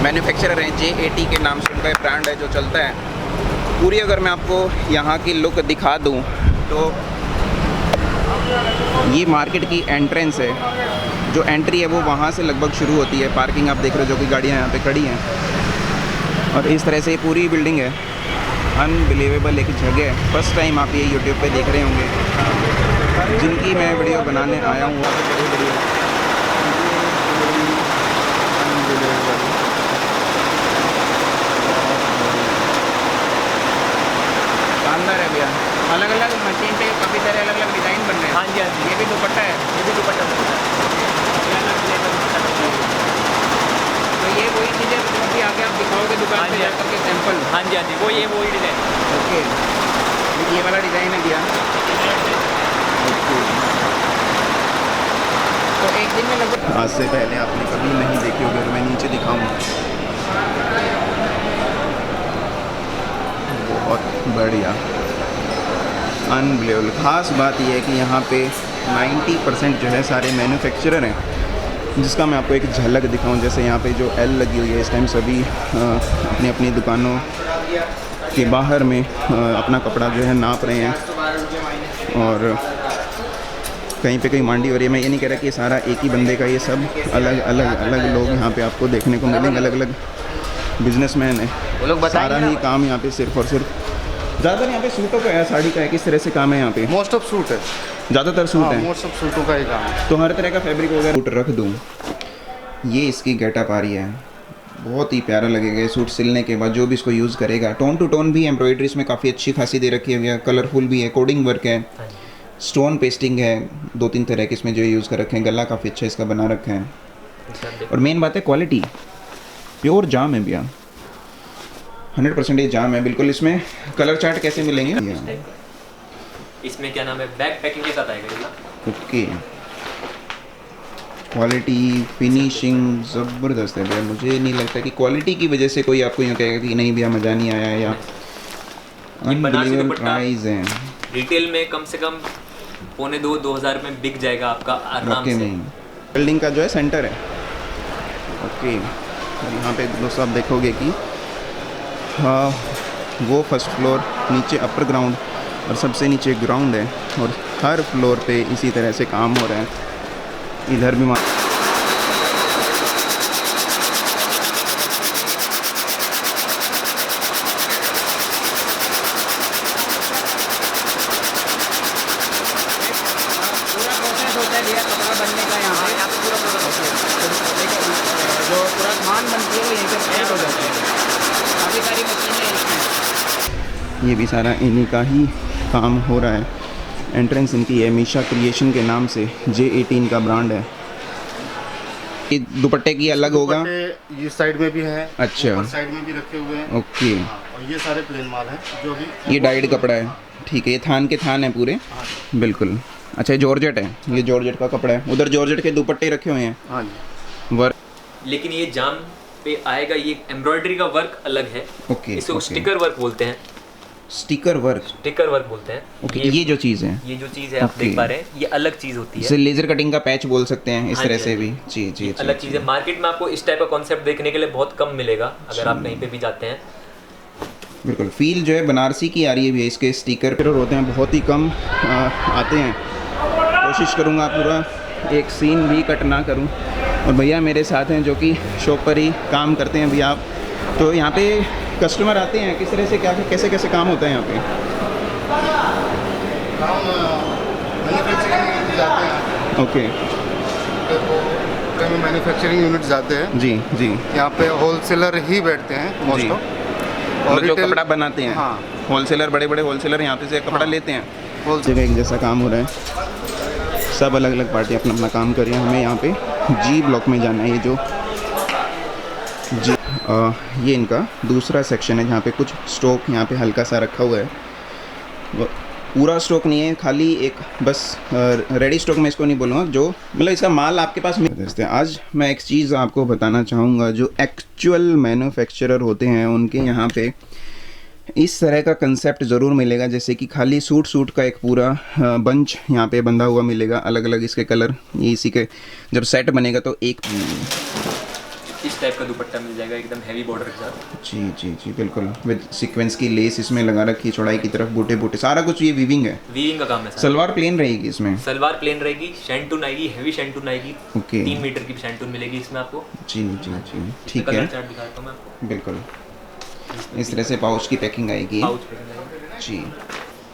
Manufacturer हैं, JAT के नाम से उनका ब्रांड है जो चलता है। पूरी अगर मैं आपको यहाँ की लुक दिखा दूँ तो ये मार्केट की एंट्रेंस है। जो एंट्री है वो वहाँ से लगभग शुरू होती है। पार्किंग आप देख रहे हो जो कि गाड़ियाँ यहाँ पे खड़ी हैं, और इस तरह से ये पूरी बिल्डिंग है। अनबिलीवेबल एक जगह है। फर्स्ट टाइम आप ये यूट्यूब पे देख रहे होंगे, जिनकी मैं वीडियो बनाने आया हूँ। शानदार है भैया। अलग अलग मशीन पे काफ़ी सारे अलग अलग डिज़ाइन बन रहे हैं। हाँ जी, हाँ जी। ये भी दुपट्टा है, ये भी दुपट्टा बनता है। तो ये वही चीज़ें अभी आगे आप दिखाओगे दुकान पे जाकर के सैंपल। हाँ जी, हाँ जी, वो ये वही डिज़ाइन। ओके, ये वाला डिज़ाइन है भैया। ओके, तो एक दिन में लगभग आज से पहले आपने कभी नहीं देखी होगी, और मैं नीचे दिखाऊँ। बहुत बढ़िया, अनबिलीवेबल। ख़ास बात यह है कि यहाँ पे 90% जो है सारे मैन्युफैक्चरर हैं, जिसका मैं आपको एक झलक दिखाऊं। जैसे यहाँ पे जो L लगी हुई है, इस टाइम सभी अपनी अपनी दुकानों के बाहर में अपना कपड़ा जो है नाप रहे हैं, और कहीं पे कहीं मांडी हो रही है। मैं ये नहीं कह रहा कि ये सारा एक ही बंदे का, ये सब अलग अलग अलग लोग यहाँ पे आपको देखने को मिलेंगे। अलग अलग बिजनेसमैन है, वो लोग सारा ही काम यहाँ पे सिर्फ और सिर्फ ज़्यादातर यहाँ पे सूटों का है, साड़ी का है, किस तरह से काम है यहाँ पे? मोस्ट ऑफ सूट है, ज़्यादातर सूट है। मोस्ट ऑफ सूटों का ही काम है। तो हर तरह का फैब्रिक वगैरह सूट रख दूँ। ये इसकी गेटअप आ रही है, बहुत ही प्यारा लगेगा ये सूट सिलने के बाद। जो भी इसको यूज़ करेगा, टोन टू टोन भी एम्ब्रॉयडरी इसमें काफ़ी अच्छी खासी दे रखी है भैया। कलरफुल भी है, कोडिंग वर्क है, स्टोन पेस्टिंग है, 2-3 तरह के इसमें जो यूज़ कर रखे हैं। गला काफ़ी अच्छा इसका बना रखा है, और मेन बात है क्वालिटी। प्योर जाम है भैया, 100% जाम है बिल्कुल। इसमें कलर चार्ट कैसे मिलेंगे? इसमें क्या नाम है, बैक पैकिंग के साथ आएगा। ओके, क्वालिटी फिनिशिंग ज़बरदस्त है भैया। मुझे नहीं लगता कि क्वालिटी की वजह से कोई आपको यूँ कहेगा कि नहीं भैया मज़ा नहीं आया, या अनबिलीवेबल प्राइस है। रिटेल में कम से कम 2,500-2,000 में बिक जाएगा आपका आराम से। बिल्डिंग का जो है सेंटर है। ओके, और यहाँ पे दोस्तों आप देखोगे कि हाँ, वो फर्स्ट फ्लोर, नीचे अपर ग्राउंड और सबसे नीचे ग्राउंड है, और हर फ्लोर पे इसी तरह से काम हो रहा है। इधर भी जो पूरा सामान बनती है वो यहीं पे तैयार हो जाती है। काफ़ी सारी मशीनें इसमें, ये भी सारा इन्हीं का ही काम हो रहा है। एंट्रेंस इनकी है मीशा क्रिएशन के नाम से, JAT इनका ब्रांड है। ये दुपट्टे की अलग होगा, ये साइड में भी है, अच्छा, साइड में भी रखे हुए हैं। ओके, और ये सारे प्लेन माल है जो भी, ये डाइड कपड़ा है, ठीक है। ये थान के थान है पूरे, बिल्कुल। अच्छा, ये जॉर्जेट है, ये जॉर्जेट का कपड़ा है। उधर जॉर्जेट के दुपट्टे रखे हुए हैं। हाँ जी, वर्क, लेकिन ये जाम पे आएगा, ये एम्ब्रॉयडरी का वर्क अलग है। ओके, इसको स्टिकर वर्क बोलते हैं। स्टिकर वर्क, स्टिकर वर्क बोलते हैं। ओके। ये जो चीज़ है, ये जो चीज़ है आप देख पा रहे हैं, ये अलग चीज़ होती है। इसे लेज़र कटिंग का पैच बोल सकते हैं, इस हाँ तरह जी, से हाँ भी। जी जी, अलग चीज़ है। मार्केट में आपको इस टाइप का कॉन्सेप्ट देखने के लिए बहुत कम मिलेगा अगर आप कहीं पे भी जाते हैं। बिल्कुल फील जो है बनारसी की आ रही है भी। इसके स्टिकर पर होते हैं, बहुत ही कम आते हैं। कोशिश करूँगा पूरा एक सीन भी कट ना करूँ। और भैया मेरे साथ हैं जो कि शॉप पर ही काम करते हैं भैया आप। तो यहाँ पे कस्टमर आते हैं, किस तरह से क्या कैसे कैसे काम होता है यहाँ पे? मैन्युफैक्चरिंग जाते हैं। ओके, कहीं मैन्युफैक्चरिंग यूनिट जाते हैं। जी जी, यहाँ पे होलसेलर ही बैठते हैं मोस्ट ऑफ, और जो कपड़ा बनाते हैं, हाँ, होलसेलर, बड़े बड़े होलसेलर यहाँ पे से कपड़ा लेते हैं। होल जगह एक जैसा काम हो रहा है, सब अलग अलग पार्टी अपना अपना काम कर रही है। हमें यहाँ पे G ब्लॉक में जाना है। ये जो ये इनका दूसरा सेक्शन है, जहाँ पे कुछ स्टॉक यहाँ पे हल्का सा रखा हुआ है। पूरा स्टॉक नहीं है, खाली एक बस रेडी स्टॉक में इसको नहीं बोलूँगा, जो मतलब इसका माल आपके पास मिल सकते हैं। आज मैं एक चीज़ आपको बताना चाहूँगा, जो एक्चुअल मैन्युफैक्चरर होते हैं उनके यहाँ पे इस तरह का कंसेप्ट ज़रूर मिलेगा। जैसे कि खाली सूट का एक पूरा बंच यहाँ पे बंधा हुआ मिलेगा, अलग अलग इसके कलर। ये इसी के जब सेट बनेगा तो एक इस टाइप का दुपट्टा मिल जाएगा एकदम हैवी बॉर्डर के साथ। जी जी जी बिल्कुल, विद सीक्वेंस की लेस इसमें लगा रखी है, चौड़ाई की तरफ बूटे बूटे, सारा कुछ ये वीविंग है। वीविंग का काम है सर। सलवार प्लेन रहेगी इसमें? सलवार प्लेन रहेगी, शैंटून आएगी, हैवी शैंटून आएगी। ओके। 3 मीटर की शैंटून मिलेगी इसमें आपको। जी जी जी ठीक कलर है, चार्ट दिखाता हूँ मैं आपको। बिल्कुल। इस तरह से पाउच की पैकिंग आएगी। पाउच पैकिंग आएगी। जी,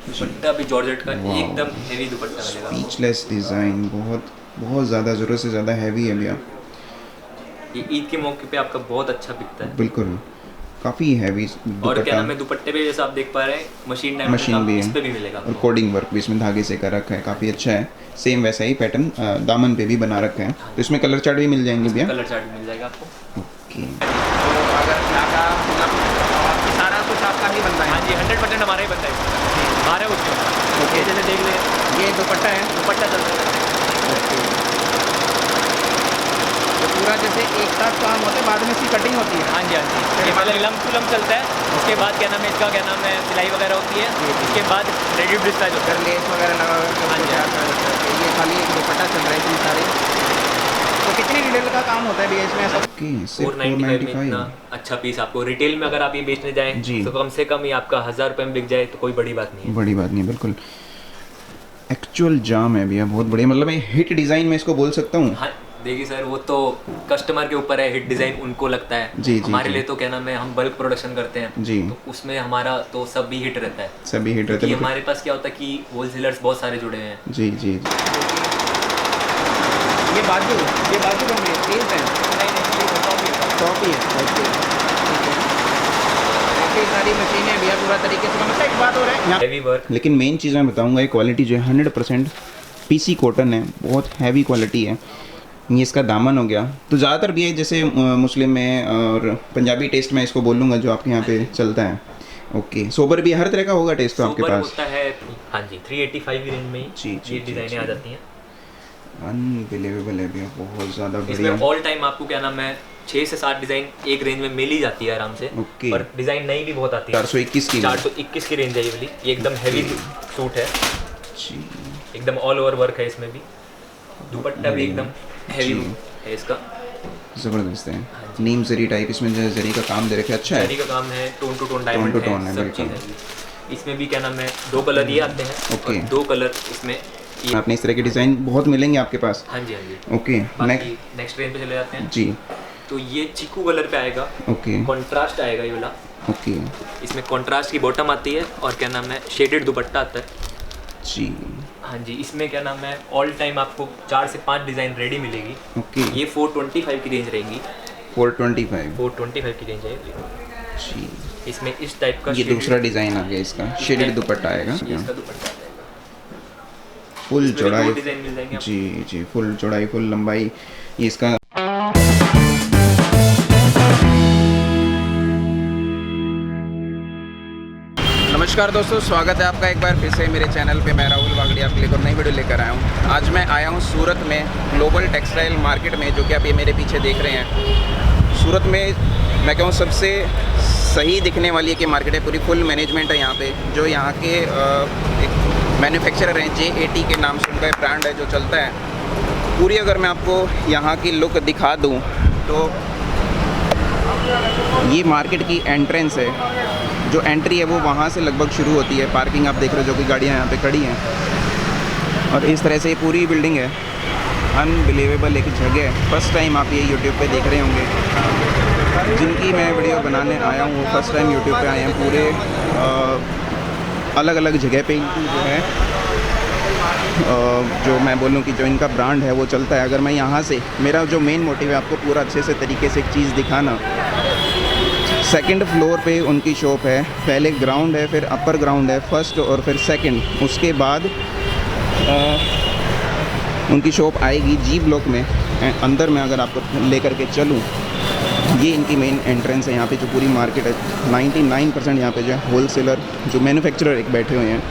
दुपट्टा भी जॉर्जेट का वाह। एकदम हैवी दुपट्टा मिलेगा आपको। स्पीचलेस डिज़ाइन, बहुत बहुत ज़्यादा, ज़रूरत से ज़्यादा हैवी है भैया। ये ईद के मौके पे आपका बहुत अच्छा बिकता है। बिल्कुल, काफ़ी हैवी और क्या दुपट्टा। नाम है दुपट्टे पे जैसा आप देख पा रहे हैं मशीन डायमंड मशीन भी इस है पे भी मिलेगा और आपको। कोडिंग वर्क भी इसमें धागे से कर रखा है, काफ़ी अच्छा है। सेम वैसा ही पैटर्न दामन पे भी बना रखा है। तो इसमें कलर चार्ट भी मिल जाएंगे भैया? कलर चार्ट भी मिल जाएगा आपको। ओके। तो अगर यहाँ का मतलब सारा कुछ आपका ही बनता है? हाँ जी 100% हमारा ही बनता है, हमारा कुछ ओके। जैसे देख ले ये दुपट्टा है? दुपट्टा चलता है। तो पूरा जैसे एक साथ काम होता है, बाद में इसकी कटिंग होती है? हाँ जी हाँ जी, ये पहले लम्ब टू लम्ब चलता है, उसके बाद क्या नाम है इसका, क्या नाम है सिलाई वगैरह होती है, इसके बाद रेडी टू डिस्पैच होता अगर लेस वगैरह लगा हाँ जी, करके ये खाली एक दुपट्टा चल रहा है इतनी सारी। तो कितनी डिटेल का काम होता है भैया इसमें ऐसा? ओके, है। सिर्फ 495 में इतना 495। अच्छा पीस आपको रिटेल में अगर आप ये बेचने जाएं जी। तो कम से कम ये आपका 1000 रुपये में बिक जाए तो कोई बड़ी बात नहीं है। बड़ी बात नहीं, बिल्कुल एक्चुअल जाम है भैया, बहुत बढ़िया। मतलब मैं हिट डिज़ाइन में इसको बोल सकता हूँ। हाँ देखिए सर, वो तो कस्टमर के ऊपर है, हिट डिज़ाइन उनको लगता है। जी, जी, हमारे जी। लिए तो क्या नाम है हम बल्क प्रोडक्शन करते हैं, जी। तो उसमें हमारा तो सब भी हिट रहता है। सभी हिट रहते क्योंकि हैं। हमारे पास क्या होता है कि होलसेलर्स बहुत सारे जुड़े हुए हैं। जी जी जी। ये बाजू बन रही है, तीन है, टॉप ही है। ओके, काफ़ी सारी मशीनें भैया पूरा तरीके से। मतलब एक बात हो रहा है यहाँ हैवी वर्क लेकिन मेन चीज़ मैं बताऊंगा, ये क्वालिटी जो है 100% पीसी कॉटन है, बहुत हैवी क्वालिटी है। ये इसका दामन हो गया, तो ज़्यादातर भी है जैसे मुस्लिम में और पंजाबी टेस्ट में इसको बोलूँगा जो आपके यहाँ पे चलता है। ओके, सोबर भी हर तरह का होगा टेस्ट तो आपके सोबर पास? होता है। हाँ जी 385 की रेंज में जी, ही जी, ये जी, डिज़ाइनें आ जी। जाती हैं। अनबिलीवेबल है भैया, बहुत ज़्यादा इसमें बढ़िया। ऑल टाइम आपको क्या नाम है 6 से 7 डिज़ाइन एक रेंज में मिल ही जाती है आराम से। ओके। और डिज़ाइन नई भी बहुत आती है। 421 की 421 की रेंज है ये वाली। ये एकदम हैवी सूट है, जी, एकदम ऑल ओवर वर्क है इसमें भी। दुपट्टा भी एकदम हैवी जी। है इसका। ज़बरदस्त है। नीम जरी टाइप इसमें जो जरी का काम दे रखे, अच्छा जरी है। का काम है, tone to tone diamond two tone है, सब बिल्कुल। चीज़ है। इसमें भी क्या नाम है 2 कलर ये आते हैं ओके। और 2 कलर इसमें ये। आपने इस तरह के डिज़ाइन बहुत मिलेंगे आपके पास? हाँ जी हाँ जी। ओके। बाकी नेक्स्ट रेंज पे चले जाते हैं। जी। तो ये चीकू कलर पे आएगा, ओके कॉन्ट्रास्ट आएगा ये वाला। ओके इसमें कॉन्ट्रास्ट की बॉटम आती है और क्या नाम है शेडेड दुपट्टा आता है। जी। हाँ जी, इसमें क्या नाम है ऑल टाइम आपको 4 से 5 डिज़ाइन रेडी मिलेगी। ओके। ये 425 की रेंज रहेगी। 425। 425 की रेंज है। जी। इसमें इस टाइप का ये shaded- दूसरा डिज़ाइन आ गया इसका, शेडेड दुपट्टा आएगा। ये इसका दुपट्टा आ जाएगा। फुल इसमें भी चौड़ाई। 2 डिज़ाइन मिल जाएंगे आपको। जी जी, फुल चौड़ाई फुल लंबाई ये इसका। नमस्कार दोस्तों, स्वागत है आपका एक बार फिर से मेरे चैनल पे। मैं राहुल वागड़ी आपके लिए एक और नई वीडियो लेकर आया हूँ। आज मैं आया हूँ सूरत में ग्लोबल टेक्सटाइल मार्केट में, जो कि आप ये मेरे पीछे देख रहे हैं। सूरत में मैं कहूँ सबसे सही दिखने वाली एक मार्केट है, पूरी फुल मैनेजमेंट है यहाँ पे। जो यहाँ के एक मैन्युफैक्चरर हैं JAT के नाम से उनका ब्रांड है जो चलता है। पूरी अगर मैं आपको यहाँ की लुक दिखा दूँ तो ये मार्केट की एंट्रेंस है। जो एंट्री है वो वहाँ से लगभग शुरू होती है। पार्किंग आप देख रहे हो, जो कि गाड़ियाँ यहाँ पे खड़ी हैं। और इस तरह से ये पूरी बिल्डिंग है। अनबिलीवेबल एक जगह है। फर्स्ट टाइम आप ये यूट्यूब पे देख रहे होंगे। जिनकी मैं वीडियो बनाने आया हूँ वो फर्स्ट टाइम यूट्यूब पे आए हैं। पूरे अलग अलग जगह पे इनकी जो है जो मैं बोलूँ कि जो इनका ब्रांड है वो चलता है। अगर मैं यहाँ से, मेरा जो मेन मोटिव है आपको पूरा अच्छे से तरीके से एक चीज़ दिखाना। सेकंड फ्लोर पे उनकी शॉप है। पहले ग्राउंड है, फिर अपर ग्राउंड है, फर्स्ट और फिर सेकंड। उसके बाद उनकी शॉप आएगी जी ब्लॉक में। अंदर में अगर आपको लेकर के चलूँ, ये इनकी मेन एंट्रेंस है। यहाँ पे जो पूरी मार्केट है 99% यहाँ पे जो है होलसेलर, जो मैन्युफैक्चरर एक बैठे हुए हैं।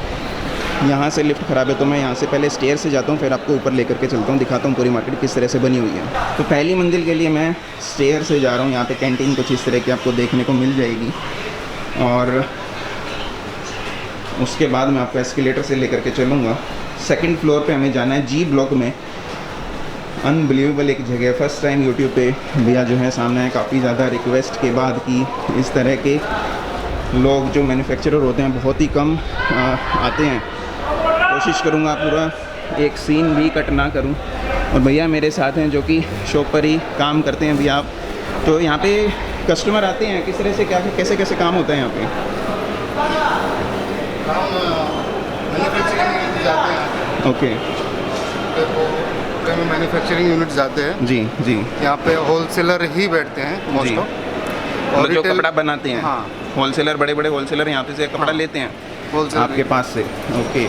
यहाँ से लिफ्ट ख़राब है तो मैं यहाँ से पहले स्टेयर से जाता हूँ, फिर आपको ऊपर लेकर के चलता हूँ, दिखाता हूँ पूरी मार्केट किस तरह से बनी हुई है। तो पहली मंजिल के लिए मैं स्टेयर से जा रहा हूँ। यहाँ पे कैंटीन कुछ इस तरह की आपको देखने को मिल जाएगी। और उसके बाद मैं आपको एस्केलेटर से लेकर के चलूँगा। सेकंड फ्लोर पे हमें जाना है जी ब्लॉक में। अनबिलीवेबल एक जगह, फर्स्ट टाइम यूट्यूब पे भैया जो है सामने है। काफ़ी ज़्यादा रिक्वेस्ट के बाद कि इस तरह के लोग जो मैन्युफैक्चरर होते हैं बहुत ही कम आते हैं। कोशिश करूँगा पूरा एक सीन भी कट ना करूँ। और भैया मेरे साथ हैं जो कि शॉप पर ही काम करते हैं भैया। आप तो यहाँ पे कस्टमर आते हैं, किस तरह से क्या कैसे कैसे काम होता है यहाँ पे? मैन्युफैक्चरिंग यूनिट जाते हैं। ओके में मैन्युफैक्चरिंग यूनिट जाते हैं। जी जी यहाँ पे होलसेलर ही बैठते हैं मोस्ट जी। ऑफ। और जो कपड़ा बनाते हैं, हाँ, होलसेलर, बड़े बड़े होलसेलर यहाँ पे से कपड़ा हाँ, लेते हैं होलसेलर आपके पास से। ओके,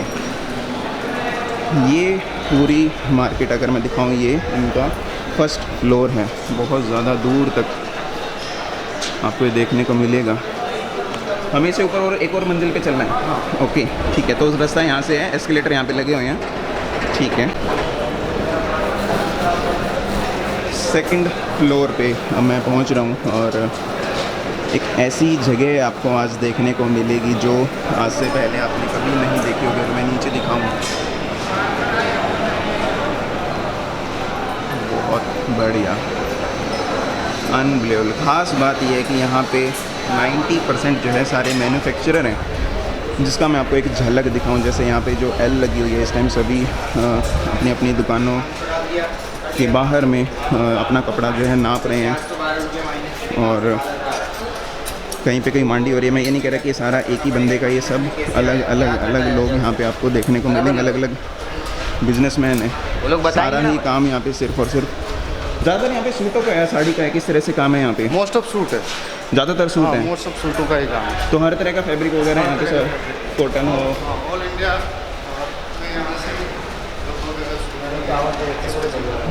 ये पूरी मार्केट अगर मैं दिखाऊँ, ये इनका फर्स्ट फ्लोर है। बहुत ज़्यादा दूर तक आपको ये देखने को मिलेगा। हमें से ऊपर और एक और मंजिल पे चलना है। ओके ठीक है, तो उस रास्ता यहाँ से है, एस्केलेटर यहाँ पे लगे हुए हैं। ठीक है, सेकंड फ्लोर पे अब मैं पहुँच रहा हूँ और एक ऐसी जगह आपको आज देखने को मिलेगी जो आज से पहले आपने कभी नहीं देखी होगी। अगर मैं नीचे दिखाऊँ, बहुत बढ़िया, अनबिलीवेबल। ख़ास बात यह है कि यहाँ पे 90% जो है सारे मैन्युफैक्चरर हैं, जिसका मैं आपको एक झलक दिखाऊं। जैसे यहाँ पे जो एल लगी हुई है, इस टाइम सभी अपनी अपनी दुकानों के बाहर में अपना कपड़ा जो है नाप रहे हैं। और कहीं पे कहीं मांडी हो रही है। मैं ये नहीं कह रहा कि ये सारा एक ही बंदे का, ये सब अलग अलग लोग यहाँ पे आपको देखने को मिलेंगे। अलग अलग बिजनेसमैन है, वो लोग सारा ही काम यहाँ पे सिर्फ और सिर्फ ज़्यादातर यहाँ पे सूटों का है, साड़ी का है, किस तरह से काम है यहाँ पे? मोस्ट ऑफ सूट है। ज़्यादातर सूट है, मोस्ट ऑफ सूटों का ही काम है। तो हर तरह का फैब्रिक वगैरह यहाँ पे सर, कॉटन हो। All India.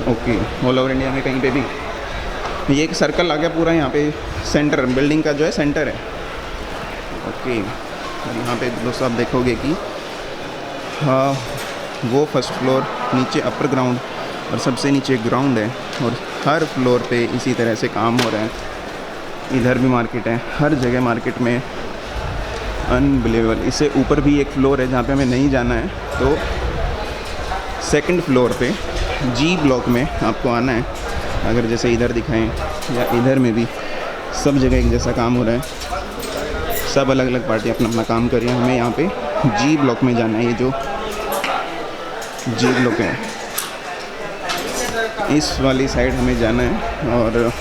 Okay, all over India में कहीं पे भी। ये एक सर्कल आ गया पूरा यहाँ पे, सेंटर बिल्डिंग का जो है सेंटर है। ओके, और यहाँ पे दोस्तों आप देखोगे कि हाँ, वो फर्स्ट फ्लोर, नीचे अपर ग्राउंड और सबसे नीचे ग्राउंड है। और हर फ्लोर पे इसी तरह से काम हो रहा है। इधर भी मार्केट है, हर जगह मार्केट में, अनबिलीवेबल। इससे ऊपर भी एक फ्लोर है जहाँ पे हमें नहीं जाना है। तो सेकंड फ्लोर पे जी ब्लॉक में आपको आना है। अगर जैसे इधर दिखाएं या इधर में भी, सब जगह एक जैसा काम हो रहा है। सब अलग अलग पार्टी अपना अपना काम कर रही है। हमें यहाँ पे जी ब्लॉक में जाना है। ये जो जी ब्लॉक है, इस वाली साइड हमें जाना है। और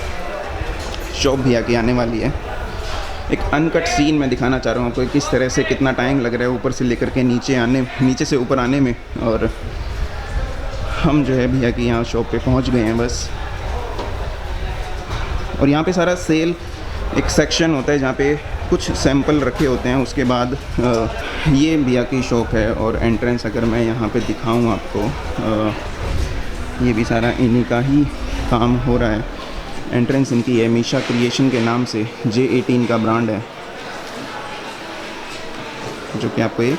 शॉप भी आके आने वाली है। एक अनकट सीन मैं दिखाना चाह रहा हूँ आपको, किस तरह से कितना टाइम लग रहा है ऊपर से लेकर के नीचे आने, नीचे से ऊपर आने में। और हम जो है भैया कि यहाँ शॉप पे पहुँच गए हैं बस। और यहाँ पे सारा सेल एक सेक्शन होता है जहाँ पे कुछ सैंपल रखे होते हैं। उसके बाद ये भैया की शॉप है। और एंट्रेंस अगर मैं यहाँ पे दिखाऊँ आपको, ये भी सारा इन्हीं का ही काम हो रहा है। एंट्रेंस इनकी है, मीशा क्रिएशन के नाम से, J18 का ब्रांड है, जो कि आपको ये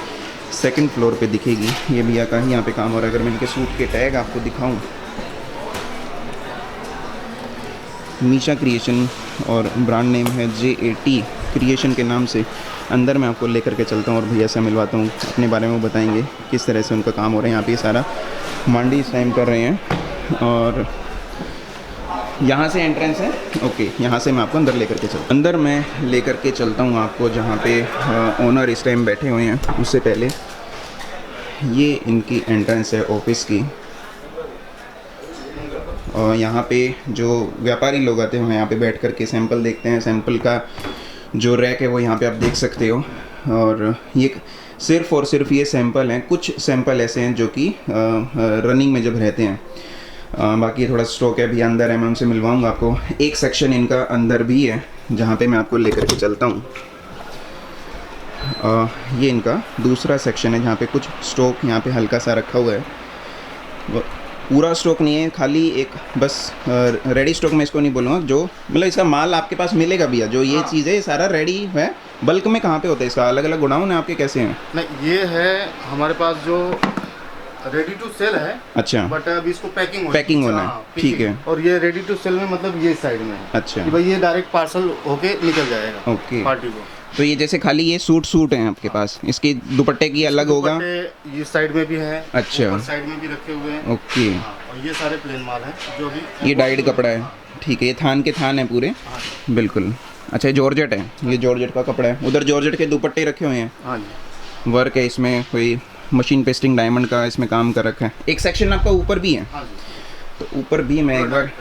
सेकंड फ्लोर पे दिखेगी। ये भैया का ही यहाँ पे काम हो रहा है। अगर मैं इनके सूट के टैग आपको दिखाऊं, मीशा क्रिएशन और ब्रांड नेम है J80 क्रिएशन के नाम से। अंदर मैं आपको लेकर के चलता हूँ और भैया से मिलवाता हूँ, अपने बारे में बताएंगे किस तरह से उनका काम हो रहा है। यहाँ पे सारा मंडी इस टाइम कर रहे हैं। और यहाँ से एंट्रेंस है। ओके, यहाँ से मैं आपको अंदर लेकर के अंदर मैं लेकर के चलता हूँ आपको, जहाँ पे ओनर इस टाइम बैठे हुए हैं। उससे पहले ये इनकी एंट्रेंस है ऑफिस की। और यहाँ पे जो व्यापारी लोग आते हैं यहाँ पे बैठ कर के सैंपल देखते हैं। सैंपल का जो रैक है वो यहाँ पे आप देख सकते हो। और ये सिर्फ़ और सिर्फ ये सैंपल हैं। कुछ सैंपल ऐसे हैं जो कि रनिंग में जब रहते हैं, बाकी थोड़ा स्टॉक है भी अंदर है, मैं उनसे मिलवाऊंगा आपको। एक सेक्शन इनका अंदर भी है जहाँ पे मैं आपको लेकर के चलता हूँ। ये इनका दूसरा सेक्शन है जहाँ पे कुछ स्टॉक यहाँ पे हल्का सा रखा हुआ है। पूरा स्टॉक नहीं है, खाली एक बस रेडी स्टॉक मैं इसको नहीं बोलूँगा। जो मतलब इसका माल आपके पास मिलेगा भैया, जो ये चीज़ है ये सारा रेडी है। बल्क में कहाँ पे होता है इसका? अलग अलग गोडाउन है आपके, कैसे हैं? नहीं, ये है हमारे पास जो रेडी टू सेल है, अच्छा, बट अभी इसको पैकिंग पैकिंग होना है, हाँ, ठीक है। और ये रेडी टू सेल में मतलब ये साइड में है अच्छा, कि भाई ये डायरेक्ट पार्सल होके निकल जाएगा ओके। पार्टी को। तो ये जैसे खाली ये सूट हैं आपके पास, इसकी दुपट्टे की अलग होगा? दुपट्टे ये साइड में भी है, अच्छा, ऊपर साइड में भी रखे हुए हैं। ओके। हाँ, और ये सारे प्लेन माल है जो भी ये डाइड कपड़ा है, ठीक है। ये थान के थान है पूरे, हाँ, बिल्कुल। अच्छा, ये जॉर्जेट है, ये जॉर्जेट का कपड़ा है। उधर जॉर्जेट के दुपट्टे रखे हुए हैं, हाँ जी, वर्क है इसमें, कोई मशीन पेस्टिंग डायमंड का इसमें काम कर रखा है। एक सेक्शन आपका ऊपर भी है, हाँ जी। तो ऊपर भी मैं एक बार,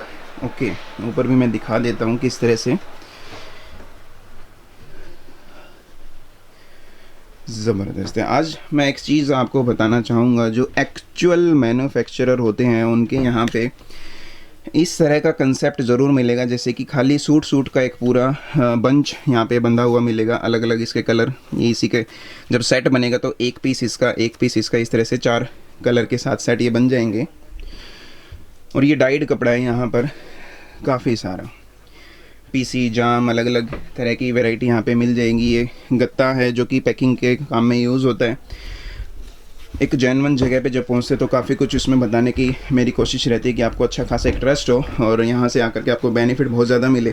ओके, ऊपर भी मैं दिखा देता हूँ किस तरह से। ज़बरदस्त है। आज मैं एक चीज़ आपको बताना चाहूँगा, जो एक्चुअल मैन्युफैक्चरर होते हैं उनके यहाँ पे इस तरह का कंसेप्ट ज़रूर मिलेगा, जैसे कि खाली सूट का एक पूरा बंच यहाँ पे बंधा हुआ मिलेगा, अलग अलग इसके कलर। ये इसी के जब सेट बनेगा तो एक पीस इसका, इस तरह से 4 कलर के साथ सेट ये बन जाएंगे। और ये डाइड कपड़ा है यहाँ पर काफ़ी सारा, पीसी जाम, अलग अलग तरह की वैरायटी यहाँ पे मिल जाएंगी। ये गत्ता है जो कि पैकिंग के काम में यूज़ होता है। एक जेन्युइन जगह पे जब पहुँचते तो काफ़ी कुछ इसमें बताने की मेरी कोशिश रहती है कि आपको अच्छा खासा एक ट्रस्ट हो और यहाँ से आकर के आपको बेनिफिट बहुत ज़्यादा मिले।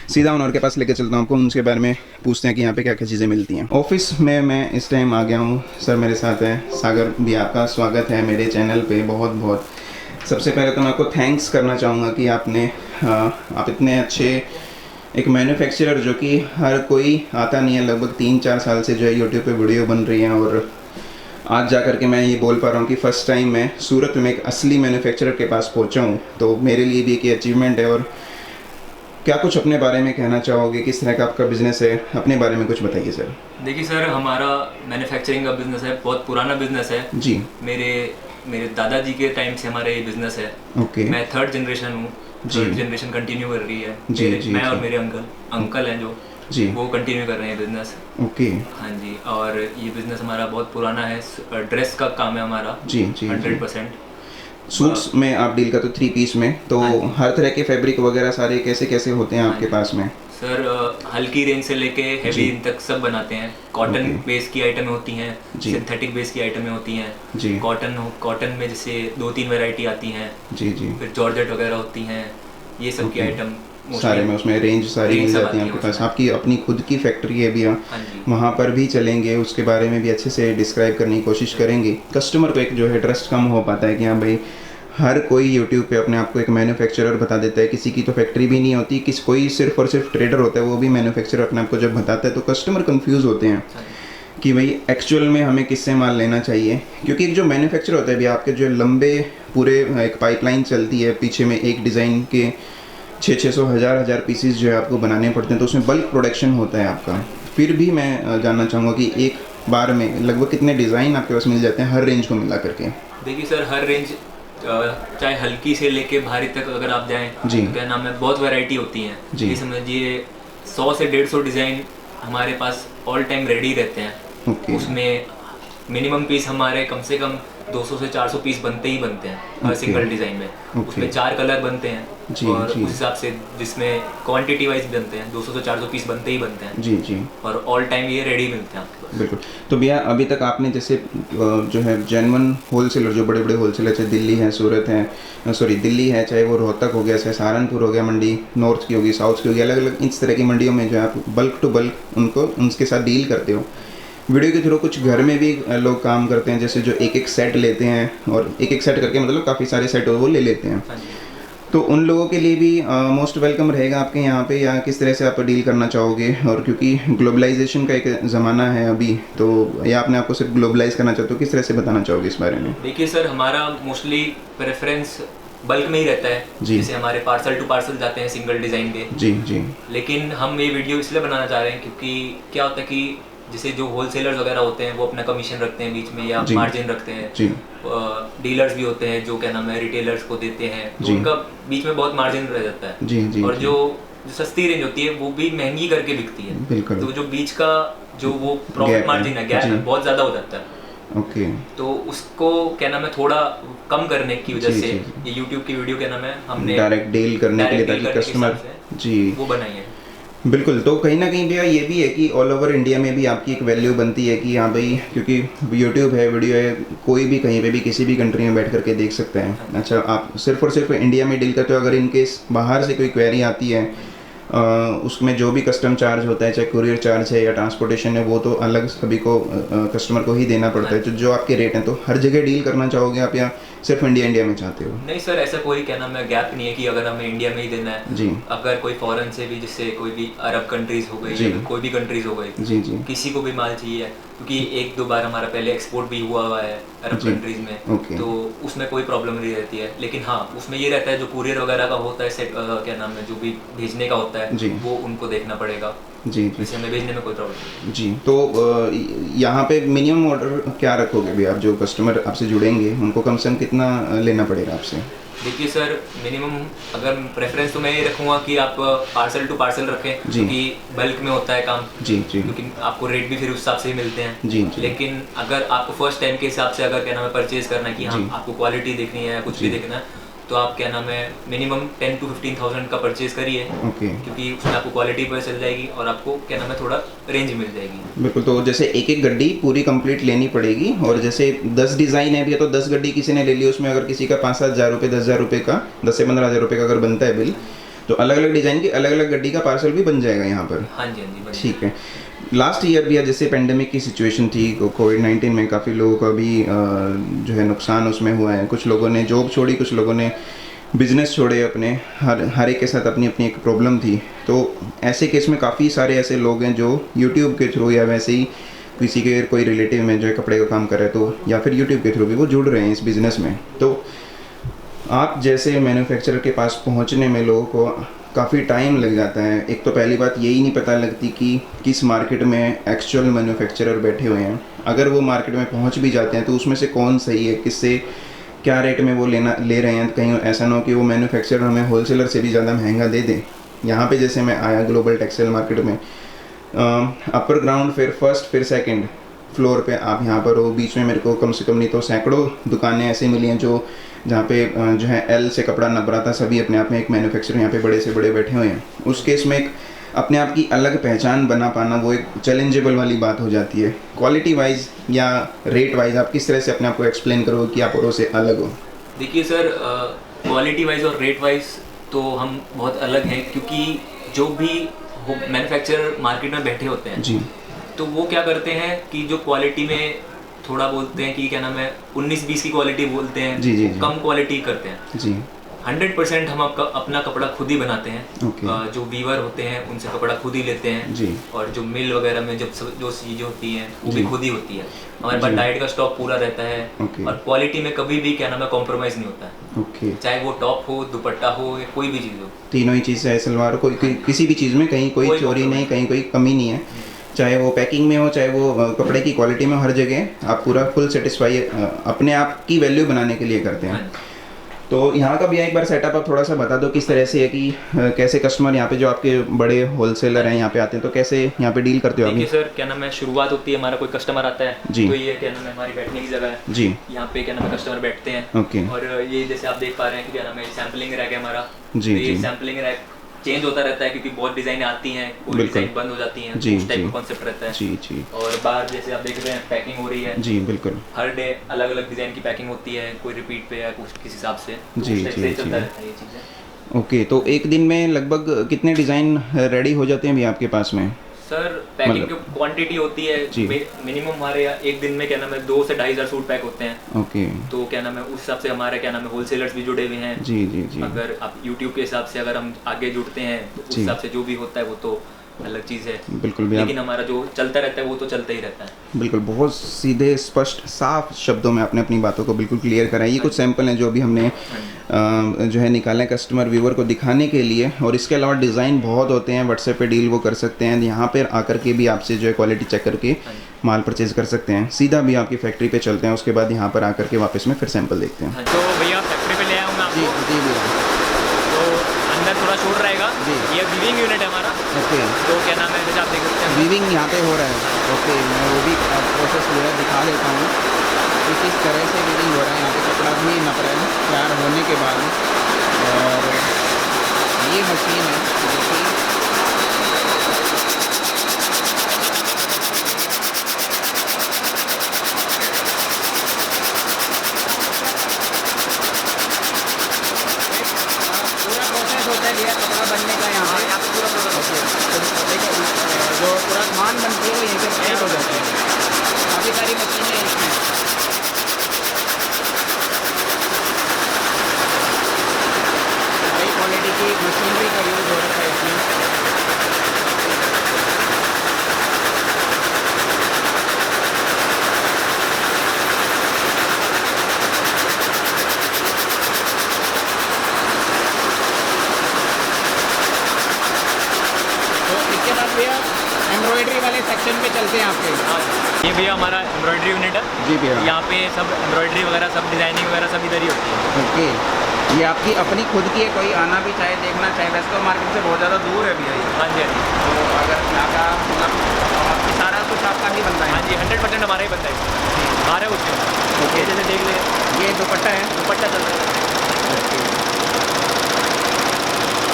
सीधा ओनर के पास लेके चलता हूँ आपको, उनके बारे में पूछते हैं कि यहाँ पे क्या क्या चीज़ें मिलती हैं। ऑफिस में मैं इस टाइम आ गया हूँ, सर मेरे साथ है सागर भी। आपका स्वागत है मेरे चैनल पर, बहुत बहुत। सबसे पहले तो मैं आपको थैंक्स करना चाहूँगा कि आप इतने अच्छे एक मैन्युफैक्चरर, जो कि हर कोई आता नहीं है, लगभग 3-4 साल से जो है यूट्यूब पे वीडियो बन रही हैं, और आज जा कर के मैं ये बोल पा रहा हूँ कि फ़र्स्ट टाइम मैं सूरत में एक असली मैन्युफैक्चरर के पास पहुँचा हूँ, तो मेरे लिए भी एक अचीवमेंट है। और क्या कुछ अपने बारे में कहना चाहोगे, किस तरह का आपका बिज़नेस है, अपने बारे में कुछ बताइए सर। देखिए सर, हमारा मैन्युफैक्चरिंग का बिज़नेस है, बहुत पुराना बिज़नेस है जी। मेरे दादाजी के टाइम से हमारा ये बिज़नेस है। ओके। मैं 3rd जनरेशन हूँ, 3rd जनरेशन कंटिन्यू कर रही है। मैं और मेरे अंकल हैं जो जी, वो कंटिन्यू कर रहे हैं बिजनेस। ओके। हाँ जी, और ये बिजनेस हमारा बहुत पुराना है। ड्रेस का काम है हमारा। जी जी 100%। सूट्स में आप डील करते हो 3 पीस में, तो हर तरह के फैब्रिक वगैरह सारे कैसे कैसे होते हैं आपके पास में? सर हल्की रेंज से लेके हेवी तक सब बनाते हैं। कॉटन बेस की आइटमें होती हैं, सिंथेटिक बेस की आइटमें होती हैं जी। कॉटन में जैसे 2-3 वैरायटी आती हैं जी जी। फिर जॉर्जेट वगैरह होती हैं, ये सब की आइटम सारे में उसमें रेंज सारी मिल जाती है आपके पास। आपकी अपनी खुद की फैक्ट्री है भैया, वहाँ पर भी चलेंगे, उसके बारे में भी अच्छे से डिस्क्राइब करने की कोशिश करेंगे। कस्टमर को एक जो है ट्रस्ट कम हो पाता है कि हाँ भाई हर कोई यूट्यूब पे अपने आप को एक मैन्युफैक्चरर बता देता है, किसी की तो फैक्ट्री भी नहीं होती, कोई सिर्फ और सिर्फ ट्रेडर होता है, वो भी मैन्युफैक्चरर अपने आप को जब बताता है तो कस्टमर कंफ्यूज होते हैं कि भाई एक्चुअल में हमें किससे माल लेना चाहिए। क्योंकि एक जो मैन्युफैक्चर होता है भैया, आपके जो लंबे पूरे एक पाइपलाइन चलती है, पीछे में एक डिज़ाइन के 600 हज़ार पीसीस जो है आपको बनाने पड़ते हैं, तो उसमें बल्क प्रोडक्शन होता है आपका। फिर भी मैं जानना चाहूँगा कि एक बार में लगभग कितने डिज़ाइन आपके पास मिल जाते हैं हर रेंज को मिला करके? देखिए सर, हर रेंज चाहे हल्की से लेके भारी तक अगर आप जाएं तो क्या नाम है, बहुत वैरायटी होती हैं जी। समझिए 100 से 150 डिज़ाइन हमारे पास ऑल टाइम रेडी रहते हैं। उसमें मिनिमम पीस हमारे कम से कम 200 से 400 पीस बनते ही बनते हैं हर सिंगल डिज़ाइन में। उसमें 4 कलर बनते हैं और उस हिसाब से जिसमें क्वांटिटी वाइज बनते हैं 200 से 400 पीस बनते ही बनते हैं जी जी। और ऑल टाइम ये रेडी मिलते हैं आपके पास। बिल्कुल। तो भैया अभी तक आपने जैसे जो है जेन्युइन होलसेलर, जो बड़े बड़े होलसेलर, चाहे दिल्ली है, सूरत है, दिल्ली है, चाहे वो रोहतक हो गया, चाहे सहारनपुर हो गया, मंडी नॉर्थ की होगी, साउथ की होगी, अलग अलग इस तरह की मंडियों में जो है आप बल्क टू बल्क उनके साथ डील करते हो। वीडियो के थ्रू कुछ घर में भी लोग काम करते हैं, जैसे जो एक सेट लेते हैं और एक सेट करके मतलब काफ़ी सारे सेट वो ले लेते हैं, तो उन लोगों के लिए भी मोस्ट वेलकम रहेगा आपके यहाँ पे, या किस तरह से आप डील करना चाहोगे? और क्योंकि ग्लोबलाइजेशन का एक ज़माना है अभी, तो या आपने आपको सिर्फ ग्लोबलाइज करना चाहते हो, किस तरह से बताना चाहोगे इस बारे में? देखिए सर, हमारा मोस्टली प्रेफरेंस बल्क में ही रहता है, जैसे हमारे पार्सल टू पार्सल जाते हैं सिंगल डिज़ाइन के जी जी। लेकिन हम ये वीडियो इसलिए बनाना चाह रहे हैं क्योंकि क्या होता है कि जैसे जो होलसेलर्स वगैरह होते हैं वो अपना कमीशन रखते हैं बीच में या मार्जिन रखते हैं। डीलर्स भी होते हैं जो क्या नाम है रिटेलर्स को देते हैं, तो उनका बीच में बहुत मार्जिन रह जाता है जी, जी, और जो सस्ती रेंज होती है वो भी महंगी करके बिकती है, तो जो बीच का जो वो प्रॉफिट मार्जिन है, गैप है, बहुत ज़्यादा हो जाता है। ओके। तो उसको क्या नाम है थोड़ा कम करने की वजह से ये YouTube की वीडियो क्या नाम है हमने डायरेक्ट डील करने के लिए, ताकि कस्टमर जी वो बनाई है। बिल्कुल। तो कहीं ना कहीं भैया ये भी है कि ऑल ओवर इंडिया में भी आपकी एक वैल्यू बनती है कि हाँ भाई, क्योंकि यूट्यूब है, वीडियो है, कोई भी कहीं पे भी किसी भी कंट्री में बैठ करके देख सकते हैं। अच्छा, आप सिर्फ और सिर्फ इंडिया में डील करते हो, अगर इनकेस बाहर से कोई क्वेरी आती है उसमें जो भी कस्टम चार्ज होता है, चाहे कुरियर चार्ज है या ट्रांसपोर्टेशन है, वो तो अलग सभी को कस्टमर को ही देना पड़ता है। तो जो आपके रेट हैं, तो हर जगह डील करना चाहोगे आप या सिर्फ इंडिया में चाहते हो? नहीं सर, ऐसा कोई क्या नाम है गैप नहीं है कि अगर हमें इंडिया में ही देना है जी। अगर कोई फॉरेन से भी, जिससे कोई भी अरब कंट्रीज हो गई या कोई भी कंट्रीज हो गई, जी जी, किसी को भी माल चाहिए, क्योंकि 1-2 बार हमारा पहले एक्सपोर्ट भी हुआ है अरब कंट्रीज में, तो उसमें कोई प्रॉब्लम नहीं रहती है। लेकिन हाँ, उसमें ये रहता है जो कुरियर वगैरह का होता है, क्या नाम है, जो भी भेजने का होता है वो उनको देखना पड़ेगा। जी, जैसे हमें भेजने में कोई प्रॉब्लम नहीं। जी। तो यहाँ पे मिनिमम ऑर्डर क्या रखोगे भी आप? जो कस्टमर आपसे जुड़ेंगे उनको कम से कम कितना लेना पड़ेगा आपसे? देखिए सर, मिनिमम अगर प्रेफरेंस तो मैं ये रखूँगा कि आप पार्सल टू पार्सल रखें, क्योंकि बल्क में होता है काम। जी जी, क्योंकि आपको रेट भी फिर उस हिसाब से ही मिलते हैं। जी जी। लेकिन अगर आपको फर्स्ट टाइम के हिसाब से अगर क्या नाम है परचेज करना है कि हाँ आपको क्वालिटी देखनी है, कुछ भी देखना है, तो आप क्या नाम है मिनिमम 10 to 15,000 का परचेज करिए, क्योंकि उसमें आपको क्वालिटी पता चल जाएगी और आपको क्या नाम है थोड़ा रेंज मिल जाएगी। बिल्कुल। तो जैसे एक गड्डी पूरी कंप्लीट लेनी पड़ेगी, और जैसे 10 डिज़ाइन है भी तो 10 गड्डी किसी ने ले ली, उसमें अगर किसी का 5-7 हज़ार रुपये, 10,000 रुपये का, 10 से 15,000 रुपये का अगर बनता है बिल, तो अलग अलग डिज़ाइन की अलग अलग गड्डी का पार्सल भी बन जाएगा यहाँ पर? हाँ जी, हाँ जी, ठीक है। लास्ट ईयर भी जैसे पेंडेमिक की सिचुएशन थी, कोविड-19 में काफ़ी लोगों का भी जो है नुकसान उसमें हुआ है। कुछ लोगों ने जॉब छोड़ी, कुछ लोगों ने बिजनेस छोड़े अपने, हर एक के साथ अपनी अपनी एक प्रॉब्लम थी। तो ऐसे केस में काफ़ी सारे ऐसे लोग हैं जो यूट्यूब के थ्रू या वैसे ही किसी के कोई रिलेटिव में जो है कपड़े का काम कर रहे हैं, तो या फिर यूट्यूब के थ्रू भी वो जुड़ रहे हैं इस बिज़नेस में। तो आप जैसे मैन्युफैक्चरर के पास पहुंचने में लोगों को काफ़ी टाइम लग जाता है। एक तो पहली बात यही नहीं पता लगती कि किस मार्केट में एक्चुअल मैन्युफैक्चरर बैठे हुए हैं। अगर वो मार्केट में पहुँच भी जाते हैं तो उसमें से कौन सही है, किससे क्या रेट में वो ले रहे हैं। कहीं ऐसा ना हो कि वो मैन्युफैक्चरर हमें होलसेलर से भी ज़्यादा महंगा दे दें। यहाँ पे जैसे मैं आया ग्लोबल टेक्सटाइल मार्केट में, अपर ग्राउंड, फिर फर्स्ट, फिर सेकंड फ्लोर पे आप यहाँ पर हो। बीच में मेरे को कम से कम नहीं तो सैकड़ों दुकानें ऐसी मिली हैं जो जहाँ पे जो है एल से कपड़ा नप रहा था। सभी अपने आप में एक मैन्युफैक्चरर यहाँ पे बड़े से बड़े बैठे हुए हैं। उस केस में एक अपने आप की अलग पहचान बना पाना वो एक चैलेंजेबल वाली बात हो जाती है। क्वालिटी वाइज या रेट वाइज आप किस तरह से अपने आप को एक्सप्लेन करोगे कि आप औरों से अलग हो? देखिए सर, क्वालिटी वाइज और रेट वाइज तो हम बहुत अलग हैं, क्योंकि जो भी मैन्युफैक्चरर मार्केट में बैठे होते हैं जी, तो वो क्या करते हैं कि जो क्वालिटी में थोड़ा बोलते हैं कि क्या नाम है 19-20 की क्वालिटी बोलते हैं जी, जी, कम क्वालिटी करते हैं जी। 100% हम अपना कपड़ा खुद ही बनाते हैं। जो वीवर होते हैं उनसे कपड़ा खुद ही लेते हैं जी। और जो मिल वगैरह में जो चीज़ें होती हैं वो भी खुद ही होती है। हमारे पास डाइट का स्टॉक पूरा रहता है और क्वालिटी में कभी भी क्या नाम है कॉम्प्रोमाइज़ नहीं होता है। चाहे वो टॉप हो, दुपट्टा हो या कोई भी चीज़ हो, तीनों ही चीज़ है। सलवार कोई किसी भी चीज़ में कहीं कोई चोरी नहीं, कहीं कोई कमी नहीं है। चाहे वो पैकिंग में हो, चाहे वो कपड़े की क्वालिटी में, हर जगह आप पूरा फुल सेटिस्फाई अपने आप की वैल्यू बनाने के लिए करते हैं। तो यहाँ का भी एक बार सेटअप आप थोड़ा सा बता दो किस तरह से है कि कैसे कस्टमर यहाँ पे जो आपके बड़े होलसेलर हैं यहाँ पे आते हैं, तो कैसे यहाँ पे डील करते हो आप? देखिए सर, क्या नाम है शुरुआत होती है, हमारा कोई कस्टमर आता है जी, तो ये क्या नाम है हमारी बैठने की जगह है जी। यहाँ पे क्या नाम है कस्टमर बैठते हैं ओके। और ये जैसे आप देख पा रहे हैं कि क्या नाम है सैम्पलिंग रैक है हमारा जी। ये सैम्पलिंग रैक चेंज होता रहता है क्योंकि बहुत डिजाइन आती हैं, कोई डिजाइन बंद हो जाती हैं जी, उस टाइप का कॉन्सेप्ट रहता है जी जी। और बाहर जैसे आप देख रहे हैं पैकिंग हो रही है जी, बिल्कुल हर डे अलग अलग डिजाइन की पैकिंग होती है, कोई रिपीट पे या कुछ किस हिसाब से जी जी जी चलता रहता है ये चीज़ें। ओके, तो एक दिन में लगभग कितने डिज़ाइन रेडी हो जाते हैं भी आपके पास में? सर पैकिंग की क्वांटिटी होती है मिनिमम हमारे यहाँ एक दिन में क्या नाम है 2 से 2,500 सूट पैक होते हैं ओके। तो क्या नाम है उस हिसाब से हमारे क्या नाम है होलसेलर्स भी जुड़े हुए हैं जी जी जी। अगर आप यूट्यूब के हिसाब से अगर हम आगे जुड़ते हैं तो उस हिसाब से जो भी होता है वो तो अलग चीज़ है बिल्कुल भी, लेकिन हमारा जो चलता रहता है वो तो चलता ही रहता है। बिल्कुल, बहुत सीधे स्पष्ट साफ शब्दों में आपने अपनी बातों को बिल्कुल क्लियर करा है। ये कुछ सैंपल हैं जो भी हमने जो है निकाले कस्टमर व्यूअर को दिखाने के लिए, और इसके अलावा डिज़ाइन बहुत होते हैं, व्हाट्सएप पे डील वो कर सकते हैं। यहाँ पर आकर के भी आपसे जो है क्वालिटी चेक करके माल परचेज कर सकते हैं। सीधा भी आपकी फैक्ट्री पे चलते हैं, उसके बाद यहाँ पर आकर के वापस में फिर सैंपल देखते हैं। तो भैया फैक्ट्री पे ले आऊँगा जी जी भैया, तो अंदर थोड़ा शोर रहेगा जी। ये वीविंग यूनिट है हमारा ओके। तो क्या नाम है जैसे आप देख सकते हैं वीविंग यहाँ पे हो रहा है ओके। मैं वो भी प्रोसेस जो है दिखा देता हूँ कि किस तरह से वीविंग हो रहा है। यहाँ पे कपड़ा भी नप रहा है तैयार होने के बाद, और ये मशीन है देखिए इसके बाद भैया एम्ब्रॉयडरी वाले सेक्शन पे चलते हैं आपके। ये भैया हमारा एम्ब्रॉयडरी यूनिट है जी भैया। यहाँ पे सब एम्ब्रॉयडरी वगैरह सब डिज़ाइनिंग वगैरह सब इधर ही होती है। ओके, ये आपकी अपनी खुद की है, कोई आना भी चाहे देखना चाहे, वैसे तो मार्केट से बहुत ज़्यादा दूर है भैया ये। हाँ जी, हाँ जी। तो अगर यहाँ का मतलब सारा कुछ आपका ही बनता है? हाँ जी, 100% हमारा ही बनता है, हमारा कुछ नहीं। ओके, जैसे देख ले, ये दुपट्टा है, दुपट्टा चल रहा है।